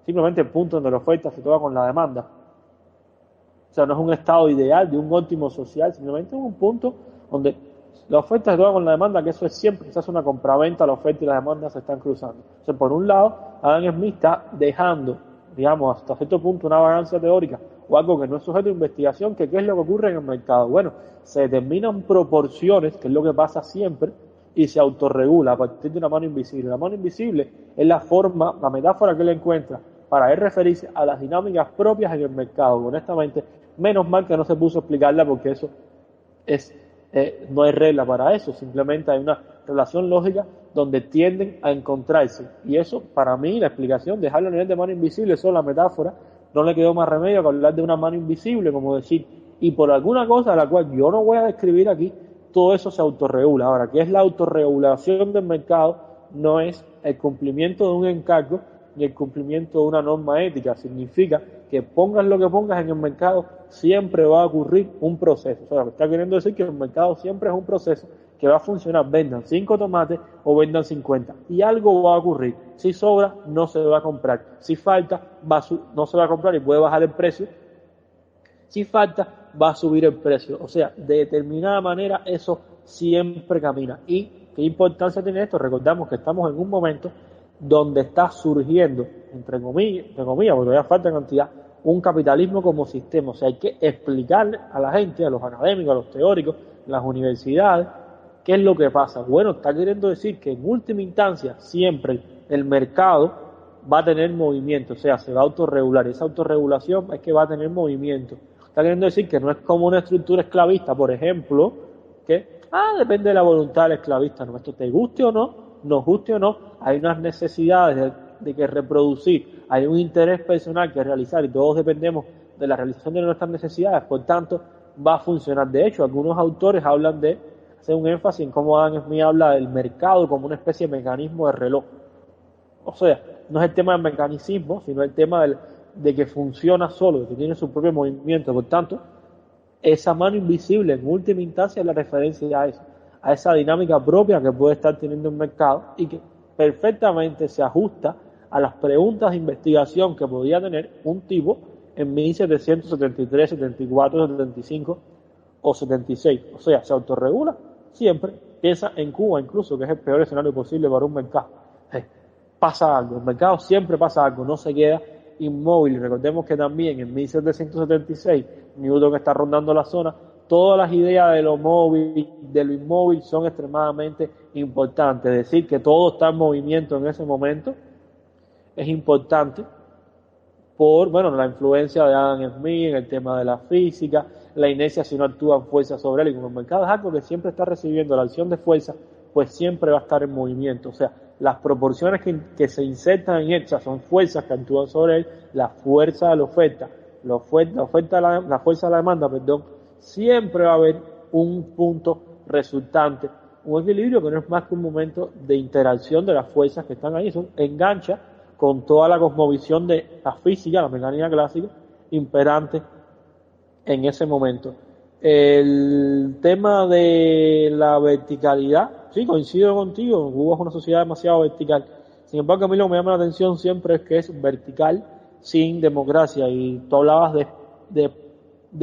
simplemente el punto donde la oferta se toca con la demanda. O sea, no es un estado ideal de un óptimo social, simplemente es un punto donde la oferta se toca con la demanda, que eso es siempre, se hace una compraventa, la oferta y la demanda se están cruzando. O sea, por un lado, Adam Smith está dejando, digamos, hasta cierto punto una vagancia teórica o algo que no es sujeto de investigación, que qué es lo que ocurre en el mercado. Bueno, se determinan proporciones, que es lo que pasa siempre, y se autorregula a partir de una mano invisible. La mano invisible es la metáfora que él encuentra para él referirse a las dinámicas propias en el mercado. Honestamente, menos mal que no se puso a explicarla, porque eso no hay regla para eso, simplemente hay una relación lógica donde tienden a encontrarse. Y eso, para mí, la explicación, dejarlo a nivel de mano invisible, eso es la metáfora, no le quedó más remedio que hablar de una mano invisible, como decir, y por alguna cosa de la cual yo no voy a describir aquí, todo eso se autorregula. Ahora, ¿qué es la autorregulación del mercado? No es el cumplimiento de un encargo ni el cumplimiento de una norma ética. Significa que pongas lo que pongas en el mercado, siempre va a ocurrir un proceso. O sea, lo que está queriendo decir que el mercado siempre es un proceso que va a funcionar, vendan 5 tomates o vendan 50. Y algo va a ocurrir. Si sobra, no se va a comprar. Si falta, no se va a comprar y puede bajar el precio. Si falta, va a subir el precio. O sea, de determinada manera eso siempre camina. ¿Y qué importancia tiene esto? Recordamos que estamos en un momento donde está surgiendo, entre comillas, porque todavía falta cantidad, un capitalismo como sistema. O sea, hay que explicarle a la gente, a los académicos, a los teóricos, a las universidades, qué es lo que pasa. Bueno, está queriendo decir que en última instancia siempre el mercado va a tener movimiento, o sea, se va a autorregular. Esa autorregulación es que va a tener movimiento. Está queriendo decir que no es como una estructura esclavista, por ejemplo, que depende de la voluntad del esclavista. No, esto te guste o no, nos guste o no, hay unas necesidades de que reproducir, hay un interés personal que realizar y todos dependemos de la realización de nuestras necesidades, por tanto va a funcionar. De hecho, algunos autores hablan de hacer un énfasis en cómo Adam Smith habla del mercado como una especie de mecanismo de reloj. O sea, no es el tema del mecanicismo, sino el tema de que funciona solo, de que tiene su propio movimiento. Por tanto, esa mano invisible en última instancia es la referencia a eso, a esa dinámica propia que puede estar teniendo un mercado y que perfectamente se ajusta a las preguntas de investigación que podía tener un tipo en 1773, 74, 75 o 76. O sea, se autorregula siempre, piensa en Cuba incluso, que es el peor escenario posible para un mercado. Pasa algo, el mercado siempre pasa algo, no se queda inmóvil. Recordemos que también en 1776 Newton está rondando la zona. Todas las ideas de lo móvil, de lo inmóvil son extremadamente importantes. Es decir, que todo está en movimiento en ese momento es importante por, bueno, la influencia de Adam Smith en el tema de la física, la inercia si no actúan fuerza sobre él, y como el mercado es algo que siempre está recibiendo la acción de fuerza, pues siempre va a estar en movimiento. O sea, las proporciones que se insertan en él, o sea, son fuerzas que actúan sobre él, la fuerza de la oferta, la fuerza de la demanda, perdón, siempre va a haber un punto resultante, un equilibrio que no es más que un momento de interacción de las fuerzas que están ahí, eso engancha con toda la cosmovisión de la física, la mecánica clásica, imperante en ese momento. El tema de la verticalidad, sí, coincido contigo, Cuba es una sociedad demasiado vertical. Sin embargo, a mí lo que me llama la atención siempre es que es vertical sin democracia, y tú hablabas de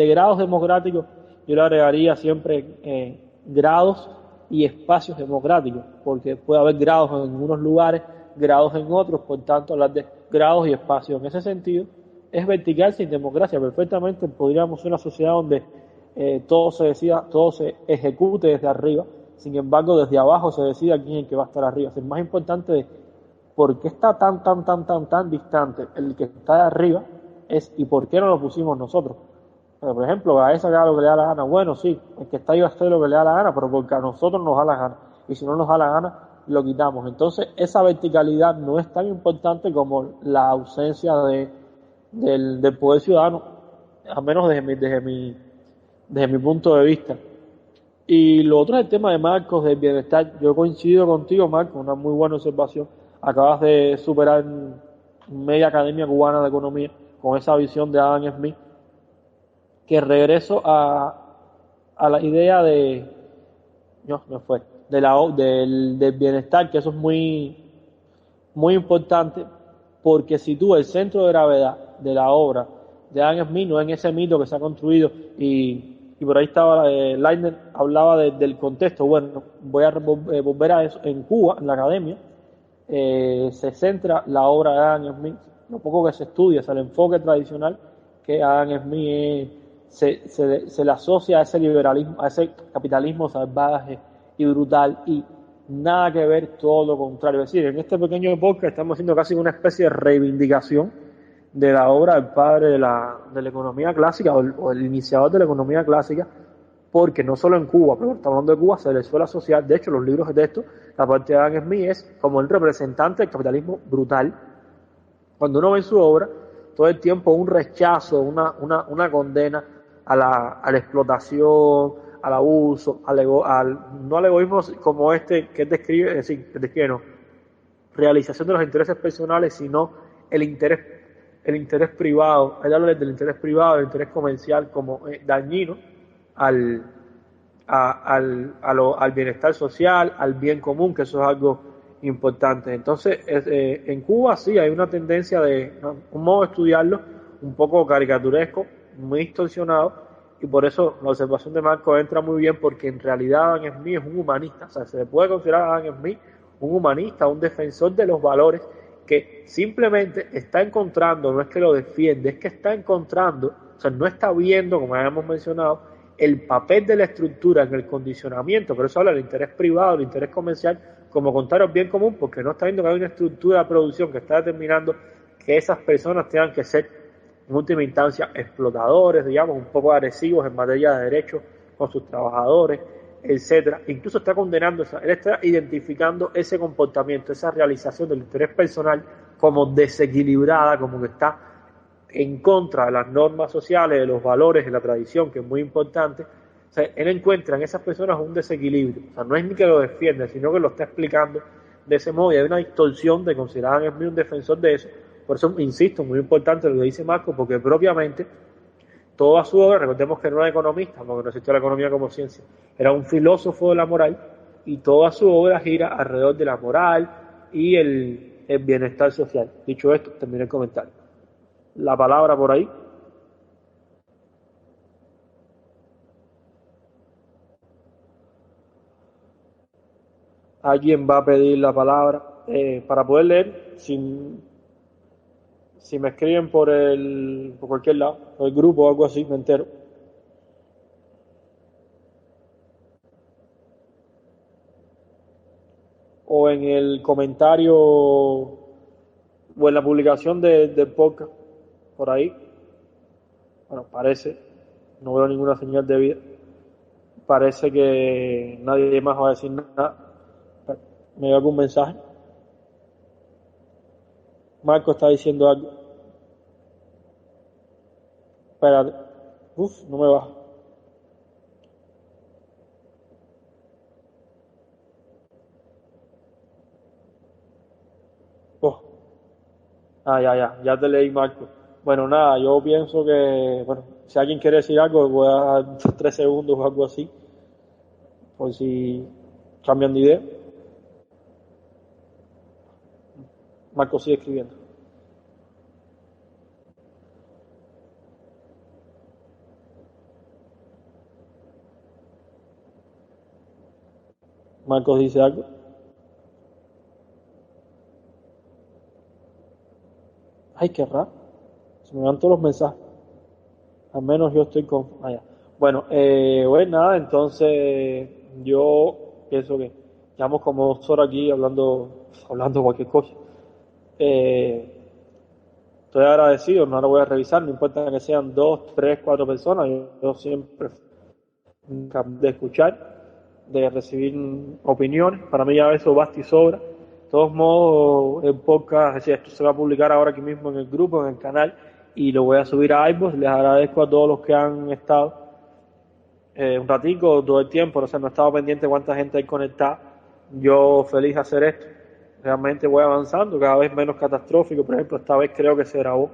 grados democráticos, yo le agregaría siempre grados y espacios democráticos, porque puede haber grados en unos lugares, grados en otros, por tanto hablar de grados y espacios en ese sentido es vertical sin democracia. Perfectamente podríamos ser una sociedad donde todo se decida, todo se ejecute desde arriba, sin embargo desde abajo se decida quién es el que va a estar arriba. Es más importante de por qué está tan distante el que está de arriba es y por qué no lo pusimos nosotros. Por ejemplo, a esa que haga lo que le da la gana, bueno, sí, el que está ahí va a hacer lo que le da la gana, pero porque a nosotros nos da la gana, y si no nos da la gana lo quitamos. Entonces esa verticalidad no es tan importante como la ausencia del poder ciudadano, al menos desde mi punto de vista. Y lo otro es el tema de Marcos, del bienestar. Yo coincido contigo, Marcos, una muy buena observación. Acabas de superar media academia cubana de economía con esa visión de Adam Smith, que regreso a la idea del bienestar, que eso es muy, muy importante, porque sitúa el centro de gravedad de la obra de Adam Smith, no en ese mito que se ha construido, y por ahí estaba Leitner, hablaba del contexto. Bueno, voy a volver a eso. En Cuba, en la academia, se centra la obra de Adam Smith, lo poco que se estudia, es el enfoque tradicional que Adam Smith se le asocia a ese liberalismo, a ese capitalismo salvaje y brutal, y nada que ver, todo lo contrario. Es decir, en este pequeño podcast estamos haciendo casi una especie de reivindicación de la obra del padre de la economía clásica, o el iniciador de la economía clásica, porque no solo en Cuba, pero estamos hablando de Cuba, se le suele asociar, de hecho, los libros de texto, la parte de Adam Smith es como el representante del capitalismo brutal. Cuando uno ve en su obra, todo el tiempo un rechazo, una condena a la explotación, al abuso, no al egoísmo como este que describe, es decir, que describe no, realización de los intereses personales, sino el interés privado. Hay que hablar del interés privado, del interés comercial como dañino al bienestar social, al bien común, que eso es algo importante. Entonces, en Cuba sí hay una tendencia un modo de estudiarlo un poco caricaturesco, muy distorsionado, y por eso la observación de Marco entra muy bien, porque en realidad Adam Smith es un humanista. O sea, se le puede considerar a Adam Smith un humanista, un defensor de los valores, que simplemente está encontrando, no es que lo defiende, es que está encontrando, o sea, no está viendo, como ya hemos mencionado, el papel de la estructura en el condicionamiento. Por eso habla del interés privado, del interés comercial, como contrario al bien común, porque no está viendo que hay una estructura de producción que está determinando que esas personas tengan que ser, en última instancia, explotadores, digamos, un poco agresivos en materia de derechos con sus trabajadores, etcétera. Incluso está condenando, él está identificando ese comportamiento, esa realización del interés personal como desequilibrada, como que está en contra de las normas sociales, de los valores, de la tradición, que es muy importante. O sea, él encuentra en esas personas un desequilibrio. O sea, no es ni que lo defiende, sino que lo está explicando de ese modo, y hay una distorsión de considerar a Smith un defensor de eso, Por eso insisto, muy importante lo que dice Marco, porque propiamente toda su obra, recordemos que no era economista, porque no existía la economía como ciencia, era un filósofo de la moral, y toda su obra gira alrededor de la moral y el bienestar social. Dicho esto, terminé el comentario. La palabra por ahí. Alguien va a pedir la palabra para poder leer. Si me escriben por cualquier lado, por el grupo o algo así, me entero. O en el comentario o en la publicación del podcast, por ahí. Bueno, parece, no veo ninguna señal de vida. Parece que nadie más va a decir nada. ¿Me dio algún mensaje? Marco está diciendo algo. Espérate. No me baja. Ya te leí, Marco. Bueno, nada, yo pienso que, bueno, si alguien quiere decir algo, voy a dar 3 segundos o algo así, por si cambian de idea. Marco sigue escribiendo. Marcos dice algo. Ay, qué raro. Se me van todos los mensajes. Al menos yo estoy con... ya. Bueno, pues nada, entonces yo pienso que llevamos como 2 horas aquí hablando cualquier cosa. Estoy agradecido, no lo voy a revisar, no importa que sean 2, 3, 4 personas, yo siempre de escuchar, de recibir opiniones, para mí ya eso basta y sobra. De todos modos, el podcast, es decir, esto se va a publicar ahora aquí mismo en el grupo, en el canal, y lo voy a subir a iVoox. Les agradezco a todos los que han estado un ratico, todo el tiempo, no he estado pendiente de cuánta gente hay conectada. Yo feliz de hacer esto. Realmente voy avanzando, cada vez menos catastrófico. Por ejemplo, esta vez creo que se grabó.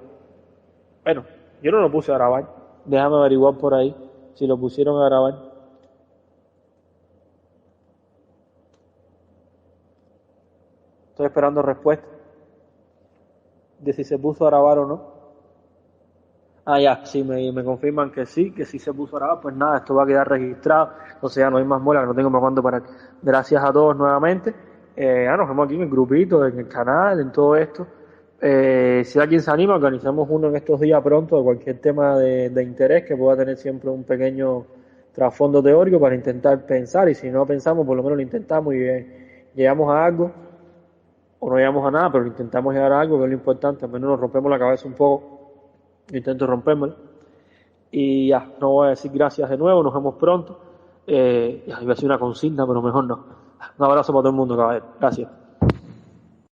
Bueno, yo no lo puse a grabar. Déjame averiguar por ahí si lo pusieron a grabar. Estoy esperando respuesta de si se puso a grabar o no. Ya, si me confirman que sí se puso a grabar, pues nada, esto va a quedar registrado. Entonces ya no hay más muela, no tengo más cuándo parar. Gracias a todos nuevamente. Nos vemos aquí en el grupito, en el canal, en todo esto. Si alguien se anima, organizamos uno en estos días pronto de cualquier tema de interés que pueda tener siempre un pequeño trasfondo teórico para intentar pensar, y si no pensamos, por lo menos lo intentamos y llegamos a algo, o no llegamos a nada, pero intentamos llegar a algo, que es lo importante. Al menos nos rompemos la cabeza un poco, yo intento rompérmela. Y ya, no voy a decir gracias de nuevo, nos vemos pronto. Iba a decir una consigna, pero mejor no. Un abrazo para todo el mundo, caballero. Gracias.